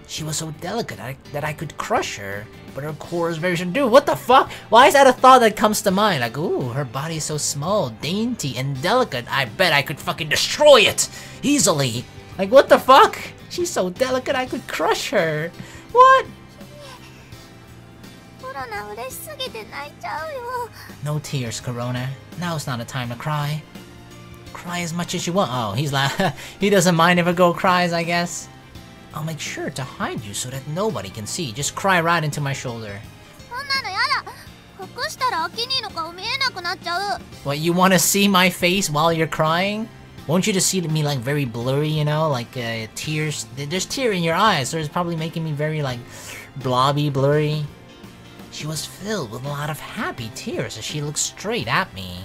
She was so delicate that I could crush her, but her core is very strong. Dude, what the fuck? Why is that a thought that comes to mind? Like, ooh, her body is so small, dainty, and delicate. I bet I could fucking destroy it easily. Like, what the fuck? She's so delicate I could crush her. What? No tears, Korona. Now's not a time to cry. Cry as much as you want. Oh, he's like, he doesn't mind if a girl cries, I guess. I'll make sure to hide you so that nobody can see. Just cry right into my shoulder. What, you want to see my face while you're crying? Won't you just see me like very blurry, you know? Like tears. There's tear in your eyes, so it's probably making me very like blobby, blurry. She was filled with a lot of happy tears as she looked straight at me.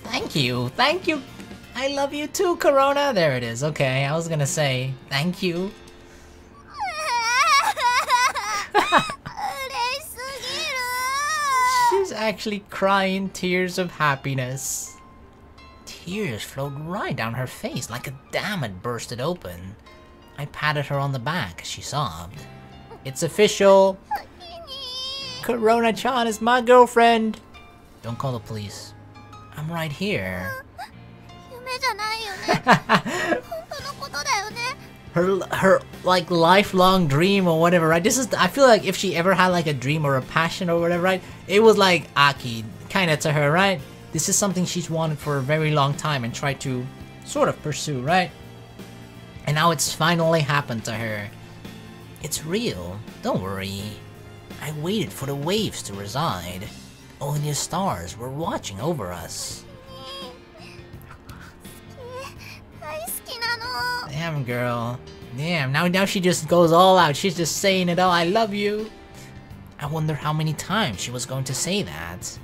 Thank you, thank you. I love you too, Korona. There it is. Okay, I was gonna say thank you. She's actually crying tears of happiness. Tears flowed right down her face like a dam had bursted open. I patted her on the back as she sobbed. It's official. Korona-chan is my girlfriend. Don't call the police. I'm right here. her like lifelong dream or whatever, right? This is, I feel like if she ever had like a dream or a passion or whatever, right? It was like Aki, kinda to her, right? This is something she's wanted for a very long time and tried to sort of pursue, right? And now it's finally happened to her. It's real, don't worry. I waited for the waves to reside. Only the stars were watching over us. Damn, girl. Damn, now she just goes all out. She's just saying it all. I love you. I wonder how many times she was going to say that.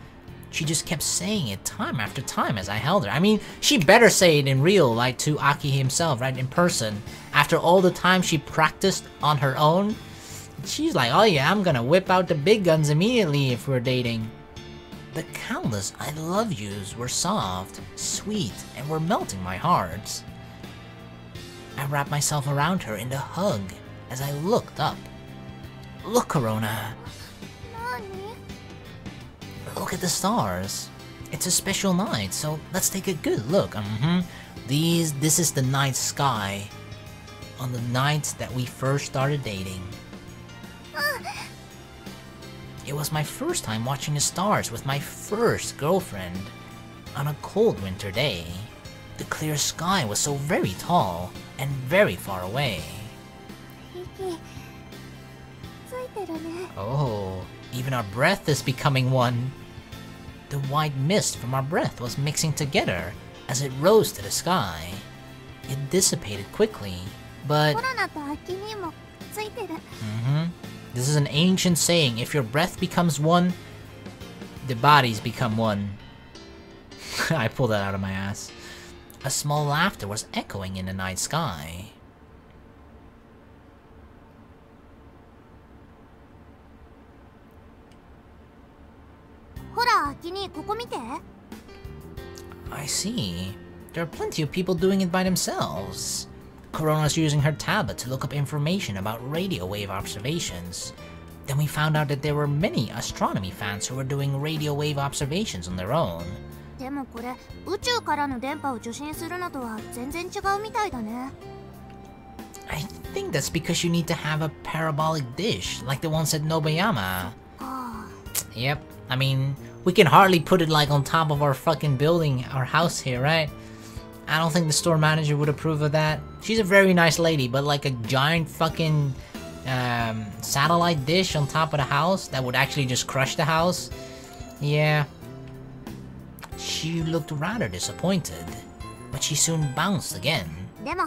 She just kept saying it time after time as I held her. I mean, she better say it in real, like to Aki himself, right? In person. After all the time she practiced on her own. She's like, oh yeah, I'm gonna whip out the big guns immediately if we're dating. The countless I love yous were soft, sweet, and were melting my heart. I wrapped myself around her in a hug as I looked up. Look, Korona. Look at the stars. It's a special night, so let's take a good look. This is the night sky on the night that we first started dating. It was my first time watching the stars with my first girlfriend on a cold winter day. The clear sky was so very tall and very far away. Oh, even our breath is becoming one. The white mist from our breath was mixing together as it rose to the sky. It dissipated quickly, but... This is an ancient saying, if your breath becomes one, the bodies become one. I pulled that out of my ass. A small laughter was echoing in the night sky. I see. There are plenty of people doing it by themselves. Korona's using her tablet to look up information about radio wave observations. Then we found out that there were many astronomy fans who were doing radio wave observations on their own. I think that's because you need to have a parabolic dish, like the ones at Nobayama. Yep, I mean, we can hardly put it like on top of our fucking building, our house here, right? I don't think the store manager would approve of that. She's a very nice lady, but like a giant fucking satellite dish on top of the house that would actually just crush the house. Yeah, she looked rather disappointed, but she soon bounced again. でも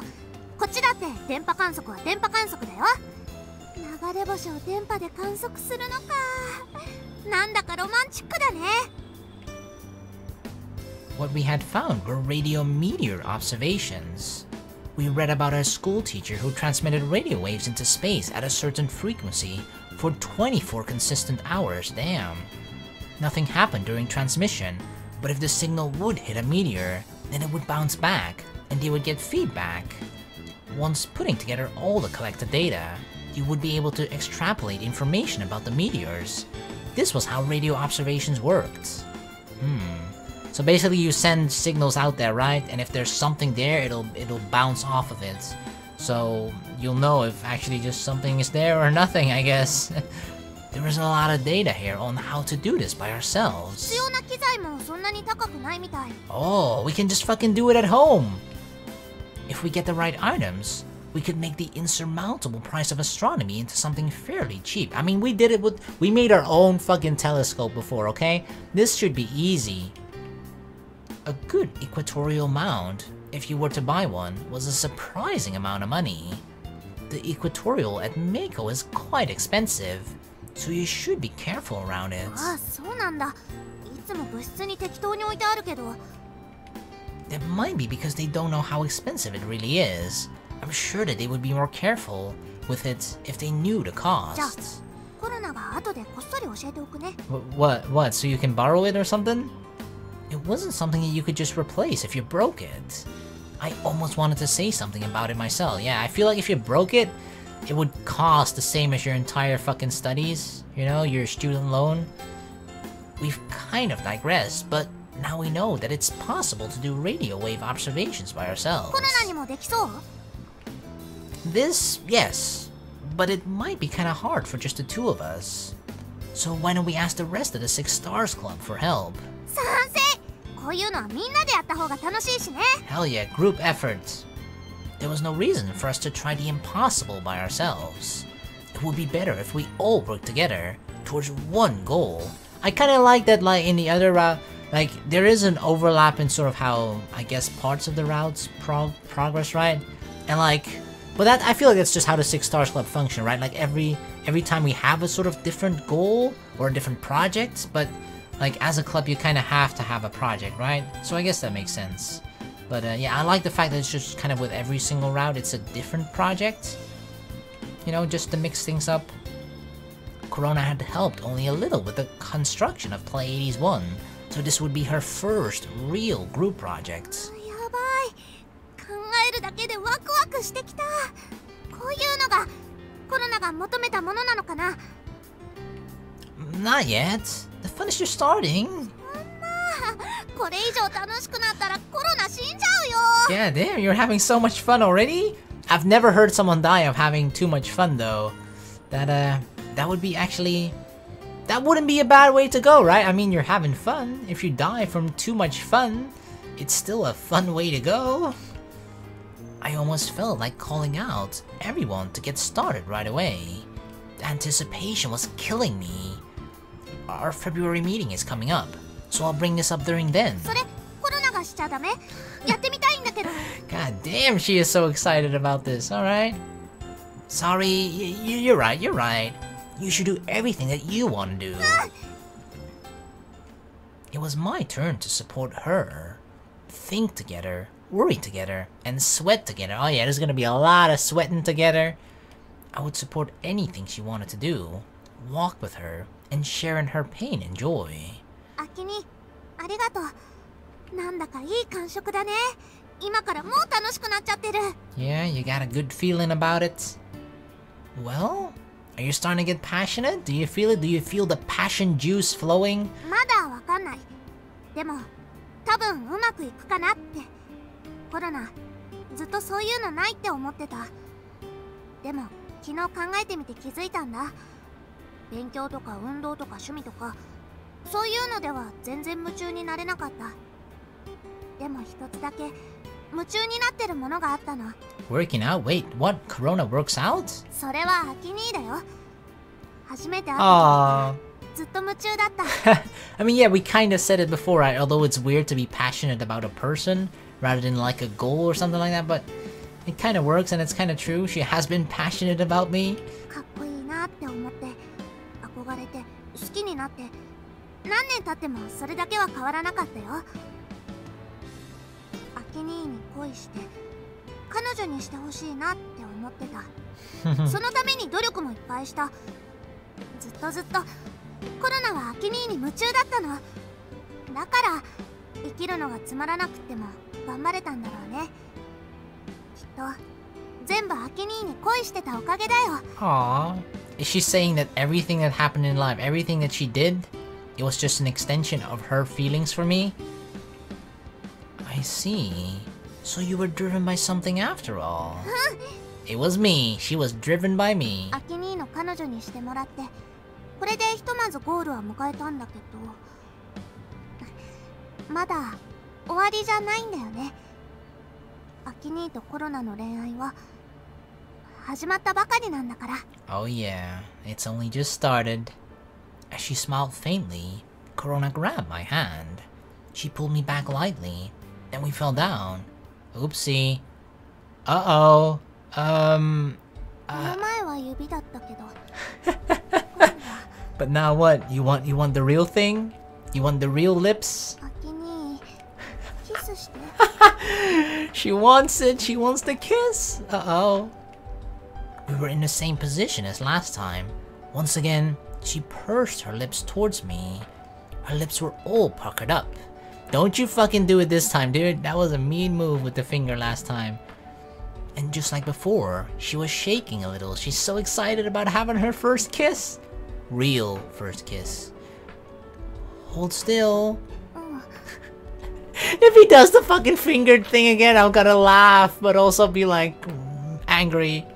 こっちだって電波観測は電波観測だよ。流れ星を電波で観測するのか。なんだかロマンチックだね。What we had found were radio meteor observations. We read about a school teacher who transmitted radio waves into space at a certain frequency for 24 consistent hours. Damn. Nothing happened during transmission, but if the signal would hit a meteor, then it would bounce back, and they would get feedback. Once putting together all the collected data, you would be able to extrapolate information about the meteors. This was how radio observations worked. So basically you send signals out there, right? And if there's something there, it'll bounce off of it. So you'll know if actually just something is there or nothing, I guess. There is a lot of data here on how to do this by ourselves. 必要な機材もそんなに高くないみたい。 Oh, we can just fucking do it at home! If we get the right items, we could make the insurmountable price of astronomy into something fairly cheap. I mean, we did it with... We made our own fucking telescope before, okay? This should be easy. A good equatorial mount, if you were to buy one, was a surprising amount of money. The equatorial at Mako is quite expensive, so you should be careful around it. ああ、そうなんだ。いつも部室に適当に置いてあるけど。It might be because they don't know how expensive it really is. I'm sure that they would be more careful with it if they knew the じゃあ、 cost. コロナが後でこっそり教えておくね。What? So you can borrow it or something? It wasn't something that you could just replace if you broke it. I almost wanted to say something about it myself. Yeah, I feel like if you broke it, it would cost the same as your entire fucking studies, you know, your student loan. We've kind of digressed, but now we know that it's possible to do radio wave observations by ourselves. コロナにもできそう？ This, yes, but it might be kind of hard for just the two of us. So why don't we ask the rest of the Six Stars Club for help? 賛成！こういうのはみんなでやった方が楽しいしね。 Hell yeah, group effort. There was no reason for us to try the impossible by ourselves. It would be better if we all worked together towards one goal. I kind of like that, like, in the other route, like, there is an overlap in sort of how, I guess, parts of the routes progress, right? And, like, but that, I feel like that's just how the Six Stars Club function, right? Like, every time we have a sort of different goal or a different project, but, like, as a club, you kind of have to have a project, right? So I guess that makes sense. But yeah, I like the fact that it's just kind of with every single route, it's a different project. You know, just to mix things up. Korona had helped only a little with the construction of Pleiades 1, so this would be her first real group project. やばい。考えるだけでワクワクしてきた。こういうのがコロナが求めたものなのかな。Not yet. The fun is just starting. これ以上楽しくなったらコロナ死んじゃうよ。 Yeah, damn, you're having so much fun already? I've never heard someone die of having too much fun though. That would be actually... That wouldn't be a bad way to go, right? I mean, you're having fun. If you die from too much fun, it's still a fun way to go. I almost felt like calling out everyone to get started right away. The anticipation was killing me. Our February meeting is coming up, so I'll bring this up during then. それコロナがしちゃダメ？やってみたいんだけど。 God damn, she is so excited about this, alright? Sorry, you're right. You should do everything that you want to do. It was my turn to support her. Think together, worry together, and sweat together. Oh yeah, there's gonna be a lot of sweating together. I would support anything she wanted to do, walk with her, and share in her pain and joy. あきに、ありがとう。なんだかいい感触だね。今からもう楽しくなっちゃってる。 Yeah, you got a good feeling about it? Well, are you starting to get passionate? Do you feel it? Do you feel the passion juice flowing? まだわかんない。でも、多分うまくいくかなって。コロナ、ずっとそういうのないって思ってた。でも、昨日考えてみて気づいたんだ。勉強とか運動とか趣味とか、そういうのでは全然夢中になれなかった。でも一つだけ夢中になってるものがあったの。Working out? Wait, what? Corona works out? それはアキ兄だよ。初めて会った時、ずっと夢中だった。I mean, yeah, we kinda said it before, right? Although it's weird to be passionate about a person rather than like a goal or something like that, but it kinda works and it's kinda true. She has been passionate about me. かっこいいなって思って、憧れて、好きになって、何年経ってもそれだけは変わらなかったよ。アキ兄に恋して、彼女にしてほしいなって思ってた。そのために努力もいっぱいした。ずっとコロナはアキ兄に夢中だったの。だから生きるのがつまらなくっても頑張れたんだろうね。きっと全部アキ兄に恋してたおかげだよ。Aww. Is she saying that everything that happened in life, everything that she did, it was just an extension of her feelings for me? I see. So you were driven by something after all. It was me. She was driven by me. アキ兄の彼女にしてもらって、これでひとまずゴールは迎えたんだけど、まだ終わりじゃないんだよね。アキ兄とコロナの恋愛は始まったばかりなんだから。Oh yeah, it's only just started. As she smiled faintly, Korona grabbed my hand. She pulled me back lightly, then we fell down. Oopsie. Uh-oh. この前は指だったけど。But now what? You want the real thing? You want the real lips? アキ兄、キスして。She wants it. She wants the kiss. Uh-oh. We were in the same position as last time. Once again, she pursed her lips towards me. Her lips were all puckered up. Don't you fucking do it this time, dude. That was a mean move with the finger last time. And just like before, she was shaking a little. She's so excited about having her first kiss. Real first kiss. Hold still. If he does the fucking fingered thing again, I'm gonna laugh, but also be like, angry.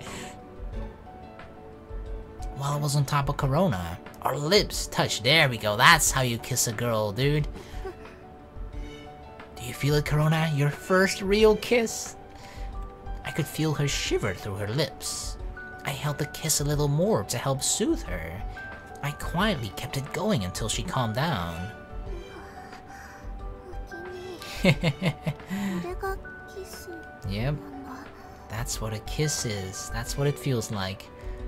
While I was on top of Korona, our lips touched. There we go. That's how you kiss a girl, dude. Do you feel it, Korona? Your first real kiss? I could feel her shiver through her lips. I held the kiss a little more to help soothe her. I quietly kept it going until she calmed down. Yep. That's what a kiss is. That's what it feels like.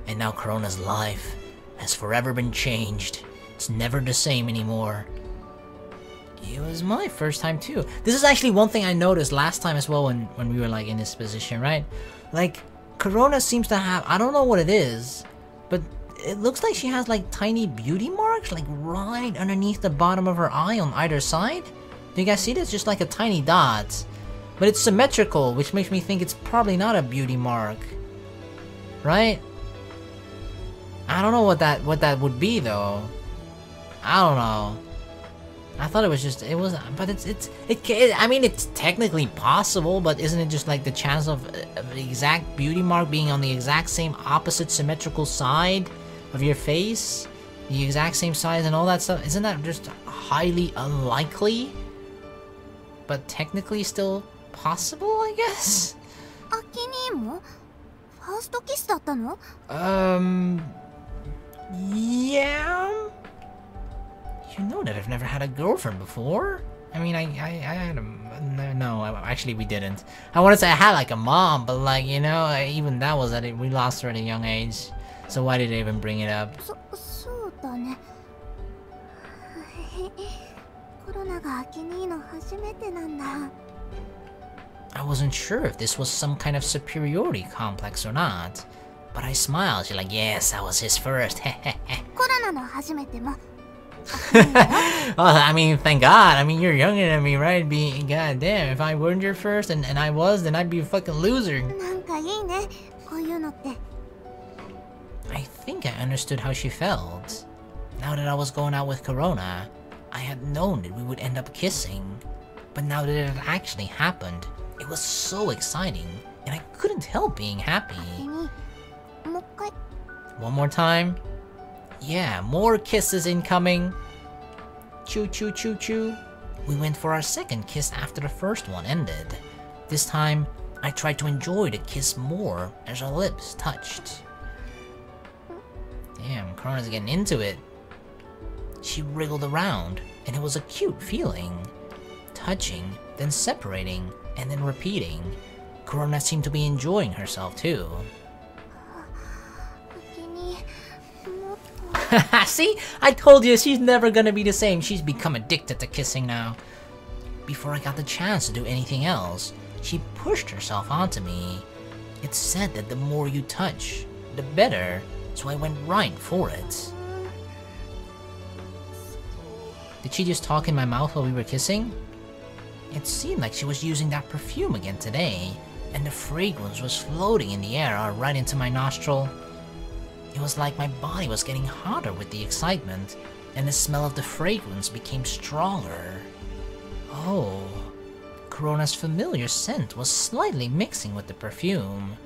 And now Korona's life has forever been changed. It's never the same anymore. It was my first time too. This is actually one thing I noticed last time as well when we were like in this position, right? Like, Korona seems to have, I don't know what it is, but it looks like she has like tiny beauty marks like right underneath the bottom of her eye on either side. Do you guys see this? Just like a tiny dot. But it's symmetrical, which makes me think it's probably not a beauty mark. Right? I don't know what that would be though. I don't know. I thought it was just, I mean, it's technically possible, but isn't it just like the chance of the exact beauty mark being on the exact same opposite symmetrical side of your face? The exact same size and all that stuff? Isn't that just highly unlikely? But technically still possible, I guess? アキ兄もファーストキスだったの? Yeah. You know that I've never had a girlfriend before. I mean, I had a... No, actually we didn't. I want to say I had like a mom, but like, you know, even that was at it. We lost her at a young age. So why did I even bring it up? そうだね。コロナがアキ兄の初めてなんだ。I wasn't sure if this was some kind of superiority complex or not. But I smiled. She's like, yes, that was his first. コロナの初めても Well, I mean, thank God. I mean, you're younger than me, right? Goddamn, if I weren't your first and I was, then I'd be a fucking loser. なんかいいね、こういうのって。I think I understood how she felt. Now that I was going out with Korona, I had known that we would end up kissing. But now that it had actually happened, it was so exciting, and I couldn't help being happy. もう一回。 One more time? Yeah, more kisses incoming. Choo choo choo choo. We went for our second kiss after the first one ended. This time, I tried to enjoy the kiss more as our lips touched. Damn, Korona's getting into it. She wriggled around, and it was a cute feeling. Touching, then separating, and then repeating. Korona seemed to be enjoying herself too. See? I told you, she's never gonna be the same. She's become addicted to kissing now. Before I got the chance to do anything else, she pushed herself onto me. It's said that the more you touch, the better, so I went right for it. Did she just talk in my mouth while we were kissing? It seemed like she was using that perfume again today, and the fragrance was floating in the air right into my nostril. It was like my body was getting hotter with the excitement, and the smell of the fragrance became stronger. Oh, Korona's familiar scent was slightly mixing with the perfume.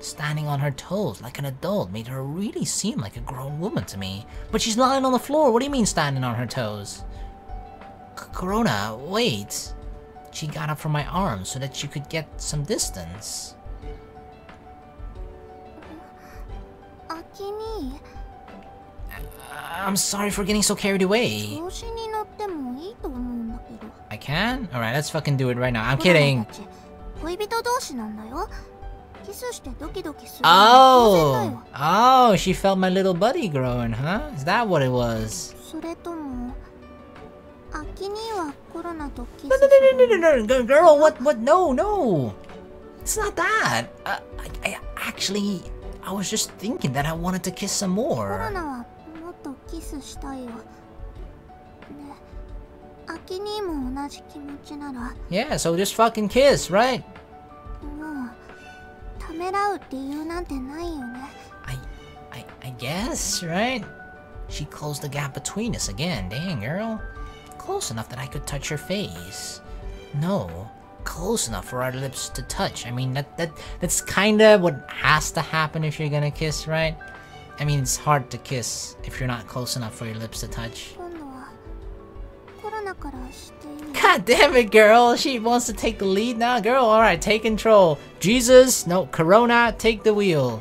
Standing on her toes like an adult made her really seem like a grown woman to me. But she's lying on the floor, what do you mean standing on her toes? Korona, wait. She got up from my arms so that she could get some distance. I'm sorry for getting so carried away. I can? Alright, let's fucking do it right now. I'm kidding. Oh! Oh, she felt my little buddy growing, huh? Is that what it was? No, girl, what? No. It's not that. I was just thinking that I wanted to kiss some more. Yeah, so just fucking kiss, right? I guess, right? She closed the gap between us again, dang girl. Close enough that I could touch her face. No, close enough for our lips to touch. I mean, that's kinda what has to happen if you're gonna kiss, right? I mean, it's hard to kiss if you're not close enough for your lips to touch. God damn it, girl! She wants to take the lead now, girl. Alright, take control. Jesus, no, Korona, take the wheel.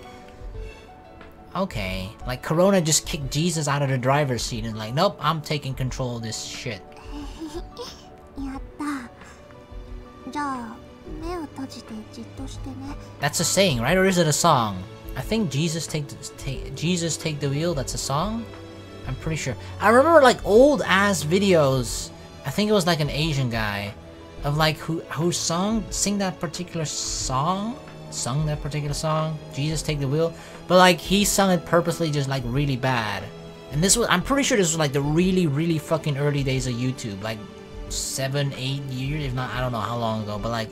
Okay, like Korona just kicked Jesus out of the driver's seat and like, nope, I'm taking control of this shit. That's a saying, right? Or is it a song? I think Jesus take the wheel. That's a song. I'm pretty sure. I remember like old ass videos. I think it was like an Asian guy, of like who sing that particular song. Sung that particular song. Jesus take the wheel. But like he sung it purposely, just like really bad. And this was, I'm pretty sure this was like the really fucking early days of YouTube, like 7-8 years, if not, I don't know how long ago, but like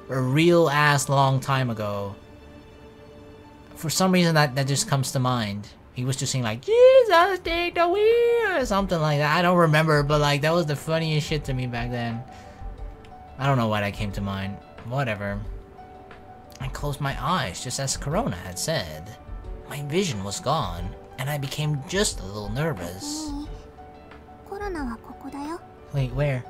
a real ass long time ago. For some reason that just comes to mind. He was just saying like, Jesus take the wheel, or something like that. I don't remember, but like that was the funniest shit to me back then. I don't know why that came to mind. Whatever. I closed my eyes just as Korona had said. My vision was gone, and I became just a little nervous. Wait, where?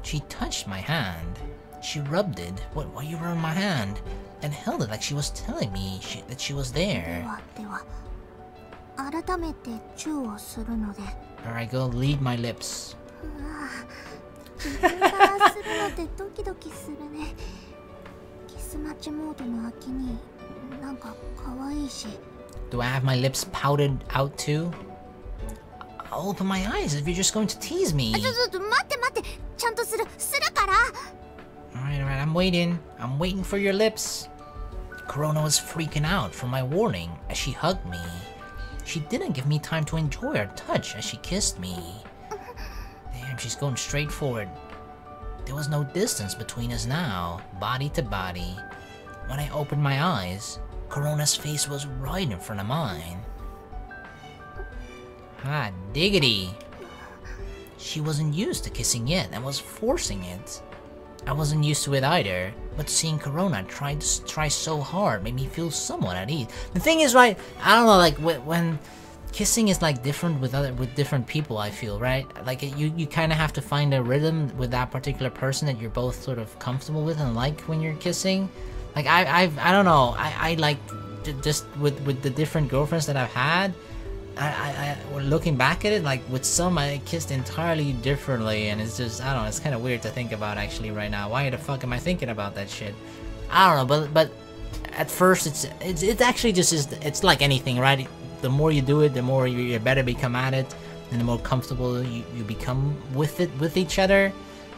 She touched my hand. She rubbed it while you were in my hand, and held it like she was telling me that she was there. Alright, go lead my lips. Do I have my lips pouted out too? I'll open my eyes if you're just going to tease me. Alright, I'm waiting. I'm waiting for your lips. Korona was freaking out from my warning as she hugged me. She didn't give me time to enjoy her touch as she kissed me. Damn, she's going straight for it. There was no distance between us now, body to body. When I opened my eyes, Korona's face was right in front of mine. Hot diggity! She wasn't used to kissing yet and was forcing it. I wasn't used to it either, but seeing Korona try so hard made me feel somewhat at ease. The thing is, right, I don't know, like when kissing is like different with different people, I feel, right? Like you kind of have to find a rhythm with that particular person that you're both sort of comfortable with and like when you're kissing. Like I don't know, I like just with the different girlfriends that I've had, looking back at it, like with some I kissed entirely differently, and it's just, I don't know, it's kind of weird to think about actually right now. Why the fuck am I thinking about that shit? I don't know, but at first it's actually just it's like anything, right? The more you do it, the more you better become at it, and the more comfortable you become with it, with each other.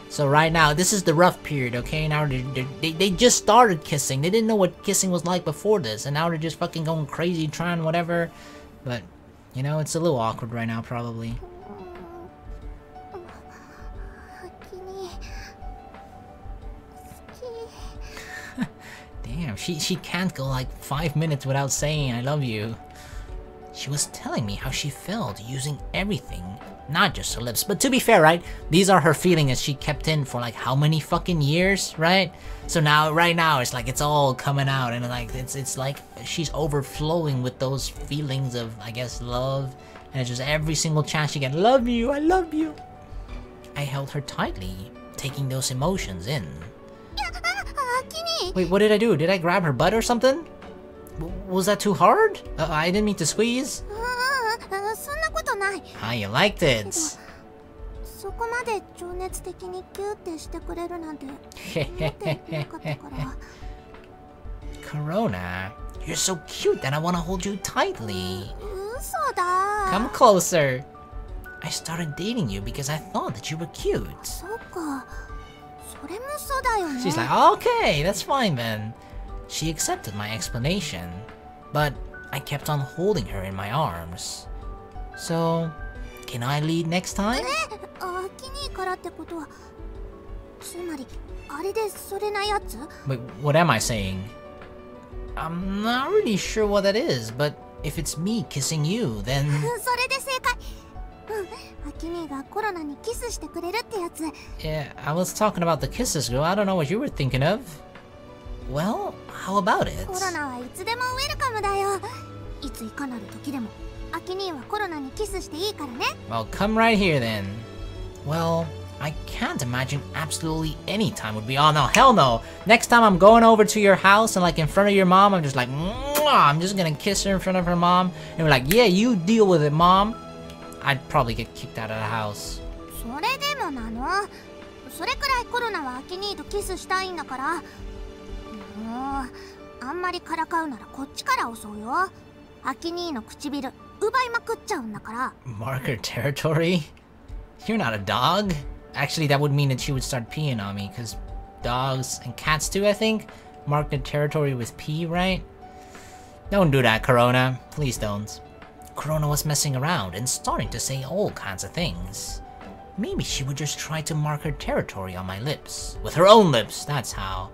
So right now, this is the rough period, okay? Now they just started kissing. They didn't know what kissing was like before this, and now they're just fucking going crazy, trying whatever. But, you know, it's a little awkward right now, probably. Damn, she can't go like 5 minutes without saying I love you. She was telling me how she felt using everything, not just her lips. But to be fair, right? These are her feelings that she kept in for like how many fucking years, right? So now, right now, it's like it's all coming out, and like it's like she's overflowing with those feelings of, I guess, love. And it's just every single chance she gets, love you, I love you. I held her tightly, taking those emotions in. Wait, what did I do? Did I grab her butt or something? Was that too hard? I didn't mean to squeeze. Ah, you liked it. Korona, you're so cute that I want to hold you tightly. Come closer. I started dating you because I thought that you were cute. She's like, okay, that's fine then. She accepted my explanation, but I kept on holding her in my arms. So, can I lead next time? Wait, what am I saying? I'm not really sure what that is, but if it's me kissing you, then... Yeah, I was talking about the kisses, girl. I don't know what you were thinking of. Well, how about it? Well, come right here then. Well, I can't imagine absolutely any time would be. Oh no, hell no. Next time I'm going over to your house and like in front of your mom, I'm just like, mwah, I'm just gonna kiss her in front of her mom. And we're like, yeah, you deal with it, mom. I'd probably get kicked out of the house. Mark her territory? You're not a dog. Actually, that would mean that she would start peeing on me, because dogs and cats too, I think, mark their territory with pee, right? Don't do that, Korona. Please don't. Korona was messing around and starting to say all kinds of things. Maybe she would just try to mark her territory on my lips. With her own lips, that's how.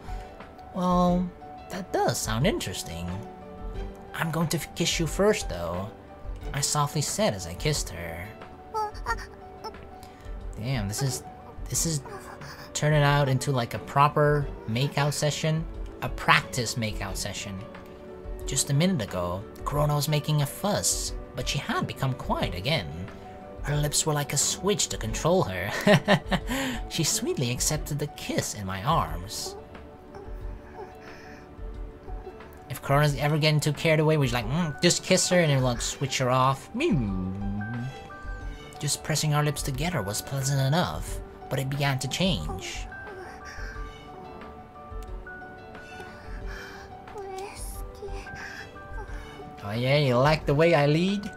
Well, that does sound interesting. I'm going to kiss you first, though, I softly said as I kissed her. Damn, this is turning out into like a proper makeout session. A practice makeout session. Just a minute ago, Korona was making a fuss, but she had become quiet again. Her lips were like a switch to control her. She sweetly accepted the kiss in my arms. If Korona's ever getting too carried away, we're like, just kiss her and then like switch her off. Just pressing our lips together was pleasant enough, but it began to change. Oh yeah, you like the way I lead?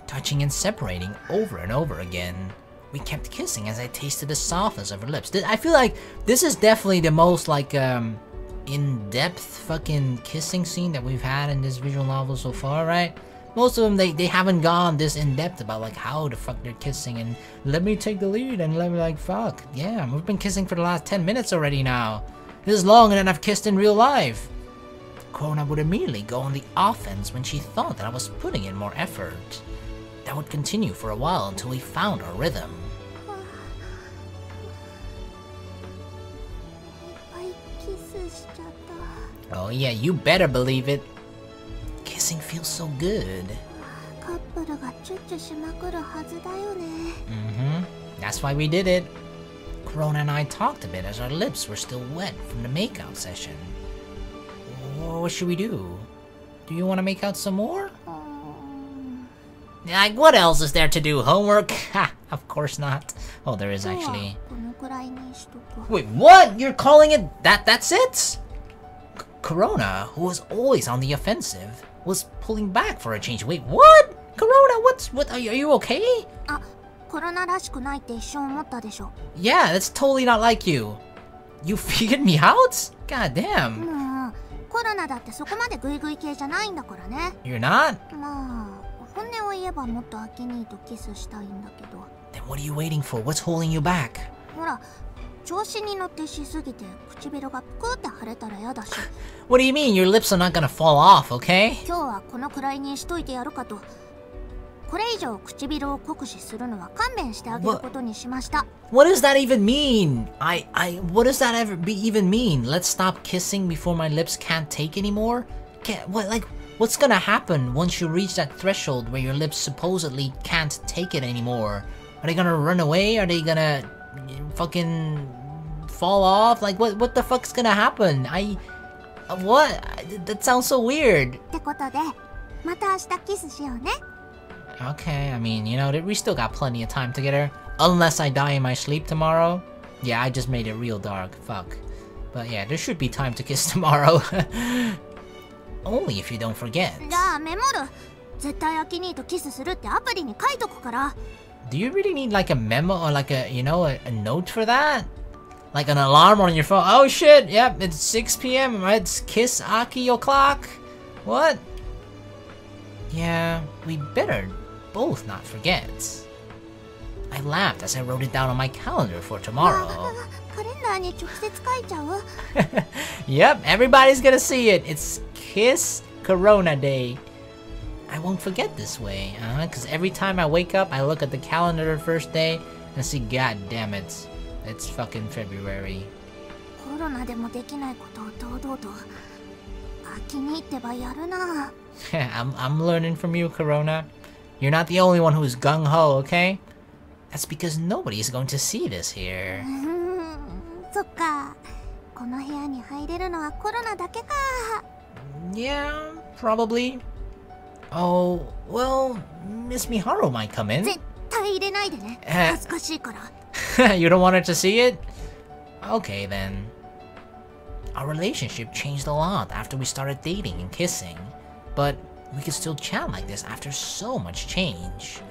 Touching and separating over and over again. We kept kissing as I tasted the softness of her lips. I feel like this is definitely the most like in-depth fucking kissing scene that we've had in this visual novel so far, right? Most of them, they haven't gone this in-depth about like how the fuck they're kissing and let me take the lead and let me like fuck. Yeah, we've been kissing for the last 10 minutes already now. This is longer than I've kissed in real life. Korona would immediately go on the offense when she thought that I was putting in more effort. That would continue for a while until we found our rhythm. Oh yeah, you better believe it. Kissing feels so good. That's why we did it. Korona and I talked a bit as our lips were still wet from the makeout session. What should we do? Do you want to make out some more? Like, what else is there to do? Homework? Ha! Of course not. Oh, there is actually. このくらいにしとくわ。 Wait, what? You're calling it that's it? Korona, who was always on the offensive, was pulling back for a change. Wait, what? Korona, what? Are you okay? あ、コロナらしくないって一瞬思ったでしょ。 Yeah, that's totally not like you. You figured me out? God damn. もうコロナだってそこまでグイグイ系じゃないんだからね。 You're not? まあ本音を言えばもっとアキ兄とキスしたいんだけど。 Then what are you waiting for? What's holding you back? ほら、調子に乗ってしすぎて唇がぷくって腫れたらやだし。 What do you mean? Your lips are not gonna fall off, okay? 今日はこのくらいにしといてやるかと。これ以上唇を酷使するのは勘弁してあげることにしました。 What does that even mean? What does that even mean? Let's stop kissing before my lips can't take anymore? What's gonna happen once you reach that threshold where your lips supposedly can't take it anymore? Are they gonna run away? Are they gonna fucking fall off? Like, what the fuck's gonna happen? What? That sounds so weird. ってことで、また明日キスしようね。 Okay, I mean, you know, we still got plenty of time together. Unless I die in my sleep tomorrow. Yeah, I just made it real dark. Fuck. But yeah, there should be time to kiss tomorrow. Only if you don't forget. じゃあメモる。絶対アキ兄とキスするってアプリに書いとくから。 Do you really need like a memo or like a, you know, a note for that? Like an alarm on your phone? Oh shit, yep, it's 6 p.m. It's kiss Aki o'clock. What? Yeah, we better both not forget. I laughed as I wrote it down on my calendar for tomorrow. カレンダーに直接書いちゃう。 Yep, everybody's gonna see it. It's Kiss Korona Day. I won't forget this way, because every time I wake up, I look at the calendar the first day and see, god damn it, it's fucking February. コロナでもできないことを堂々と。アキ兄ってばやるな。 I'm learning from you, Korona. You're not the only one who's gung-ho, okay? That's because nobody is going to see this here. そっか。この部屋に入れるのはコロナだけか。 Yeah, probably. Oh, well, Miss Miharu might come in. 絶対入れないでね。恥ずかしいから。 You don't want her to see it? Okay, then. Our relationship changed a lot after we started dating and kissing. But we could still chat like this after so much change.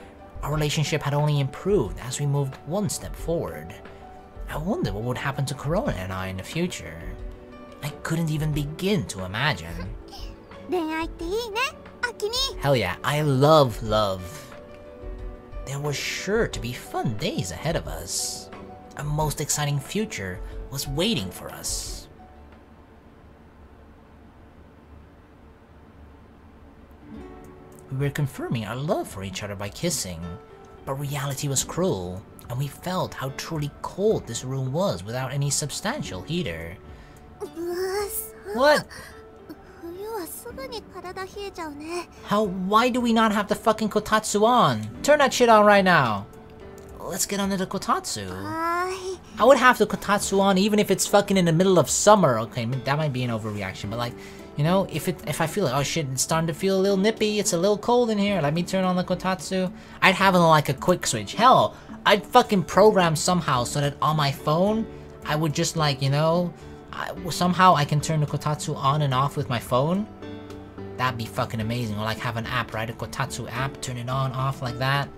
Our relationship had only improved as we moved one step forward. I wonder what would happen to Korona and I in the future. I couldn't even begin to imagine. 恋愛っていいね、アキ兄。 Hell yeah, I love love. There was sure to be fun days ahead of us. A most exciting future was waiting for us. We were confirming our love for each other by kissing, but reality was cruel, and we felt how truly cold this room was without any substantial heater. What? 冬はすぐに体冷えちゃうね。 Why do we not have the fucking kotatsu on? Turn that shit on right now. Let's get under the kotatsu. はーい。 I would have the kotatsu on even if it's fucking in the middle of summer. Okay, that might be an overreaction, but like, you know, if I feel like, oh shit, it's starting to feel a little nippy, it's a little cold in here, let me turn on the kotatsu. I'd have it on like a quick switch. Hell, I'd fucking program somehow so that on my phone, I would just like, you know, somehow I can turn the kotatsu on and off with my phone. That'd be fucking amazing. Or like have an app, right? A kotatsu app, turn it on, off like that.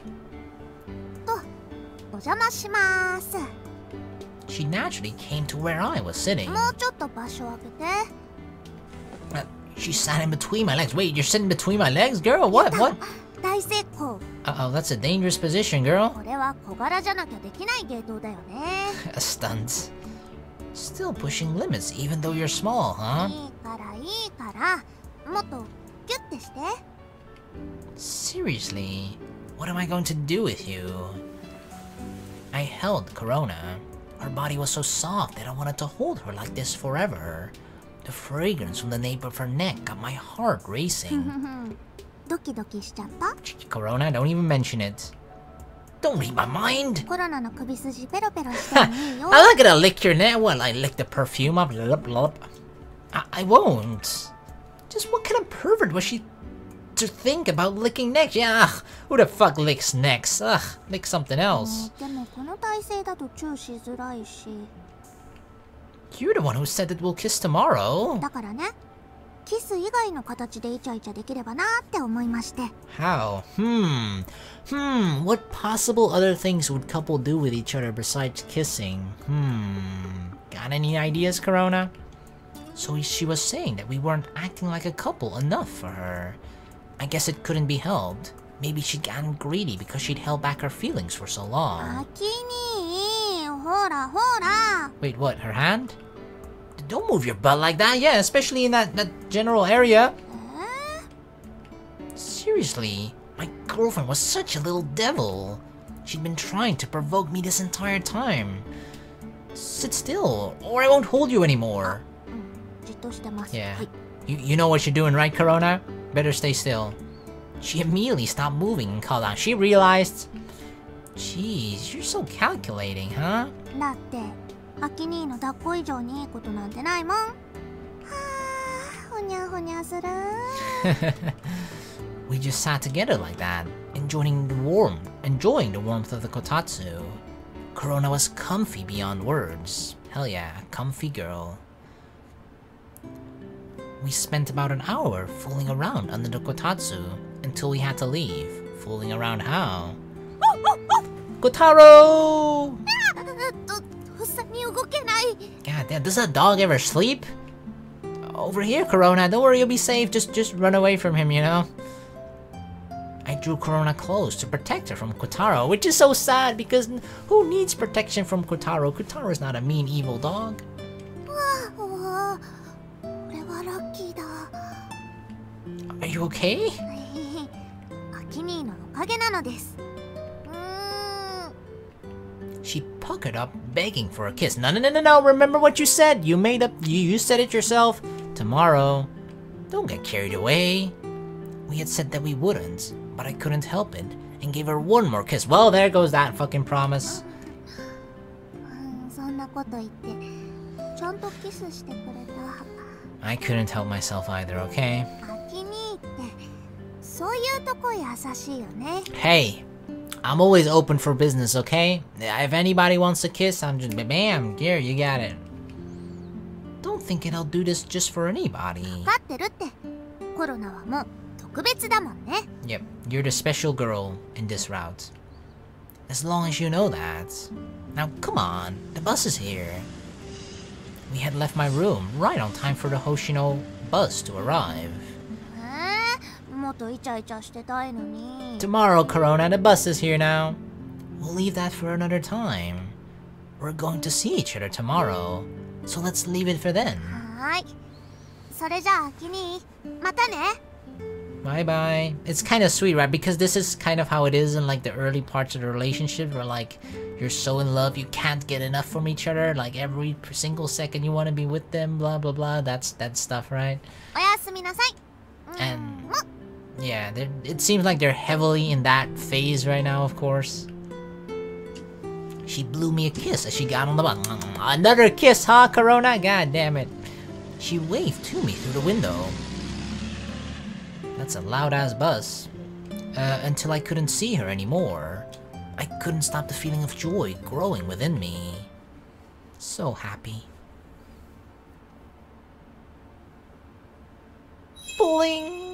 お邪魔します。 She naturally came to where I was sitting. もうちょっと場所空けて。 She sat in between my legs. Wait, you're sitting between my legs, girl? What? What? 大成功。 Uh-oh, that's a dangerous position, girl. これは小柄じゃなきゃできない芸当だよね。 A stunt. Still pushing limits even though you're small, huh? いいからいいから、もっとギュッてして。 Seriously? What am I going to do with you? I held Korona. Her body was so soft that I wanted to hold her like this forever. The fragrance from the nape of her neck got my heart racing. ドキドキしちゃった。 Korona, don't even mention it. Don't read my mind. コロナの首筋ペロペロしてもいいよ。 I'm not gonna lick your neck. What, like lick the perfume up? I won't. Just what kind of pervert was she to think about licking necks. Yeah, ugh, who the fuck licks necks? Ugh, lick something else. でもこの体勢だとチューしづらいし。 You're the one who said that we'll kiss tomorrow. だからね、キス以外の形でイチャイチャできればなって思いまして。 How? What possible other things would couple do with each other besides kissing? Got any ideas, Korona? So she was saying that we weren't acting like a couple enough for her. I guess it couldn't be helped. Maybe she'd gotten greedy because she'd held back her feelings for so long. アキニー、ほらほら。 Wait, what? Her hand? Don't move your butt like that, yeah, especially in that general area. Seriously, my girlfriend was such a little devil. She'd been trying to provoke me this entire time. Sit still, or I won't hold you anymore. じっとしてます。 Yeah. はい。 You know what you're doing, right, Korona? Better stay still. She immediately stopped moving and called out. She realized... Jeez, you're so calculating, huh? だってアキニーの抱っこ以上にいいことなんてないもん。はあ、ほにゃほにゃする。 We just sat together like that, enjoying the warmth of the kotatsu. Korona was comfy beyond words. Hell yeah, comfy girl. We spent about an hour fooling around under the kotatsu until we had to leave. Fooling around how? Kotaro! とっさに動けない。 God damn, does that dog ever sleep? Over here, Korona. Don't worry, you'll be safe. Just run away from him, you know? I drew Korona close to protect her from Kotaro, which is so sad because who needs protection from Kotaro? Kotaro is not a mean, evil dog. わあ、これはラッキーだ。 Are you okay? アキニーのおかげなのです。She puckered up, begging for a kiss. No. Remember what you said. You said it yourself. Tomorrow. Don't get carried away. We had said that we wouldn't, but I couldn't help it and gave her one more kiss. Well, there goes that fucking promise. そんなこと言ってちゃんとキスしてくれた。 I couldn't help myself either, okay? アキニーってそういうとこ優しいよね。 Hey, I'm always open for business, okay? If anybody wants a kiss, I'm just bam, here, you got it. Don't think I'll do this just for anybody. 分かってるって。コロナはもう特別だもんね。 Yep, you're the special girl in this route. As long as you know that. Now, come on, the bus is here. We had left my room right on time for the Hoshino bus to arrive. もっとイチャイチャしてたいのに。 Tomorrow, Korona, the bus is here now. We'll leave that for another time. We're going to see each other tomorrow, so let's leave it for then. はーい。それじゃあアキニー、またね。 Bye bye. It's kind of sweet, right? Because this is kind of how it is in like the early parts of the relationship where like you're so in love you can't get enough from each other. Like every single second you want to be with them, blah blah blah. That's that stuff, right? おやすみなさい。 And yeah, it seems like they're heavily in that phase right now, of course. She blew me a kiss as she got on the bus. Another kiss, huh, Korona? God damn it. She waved to me through the window. That's a loud-ass buzz. Until I couldn't see her anymore. I couldn't stop the feeling of joy growing within me. So happy. Bling!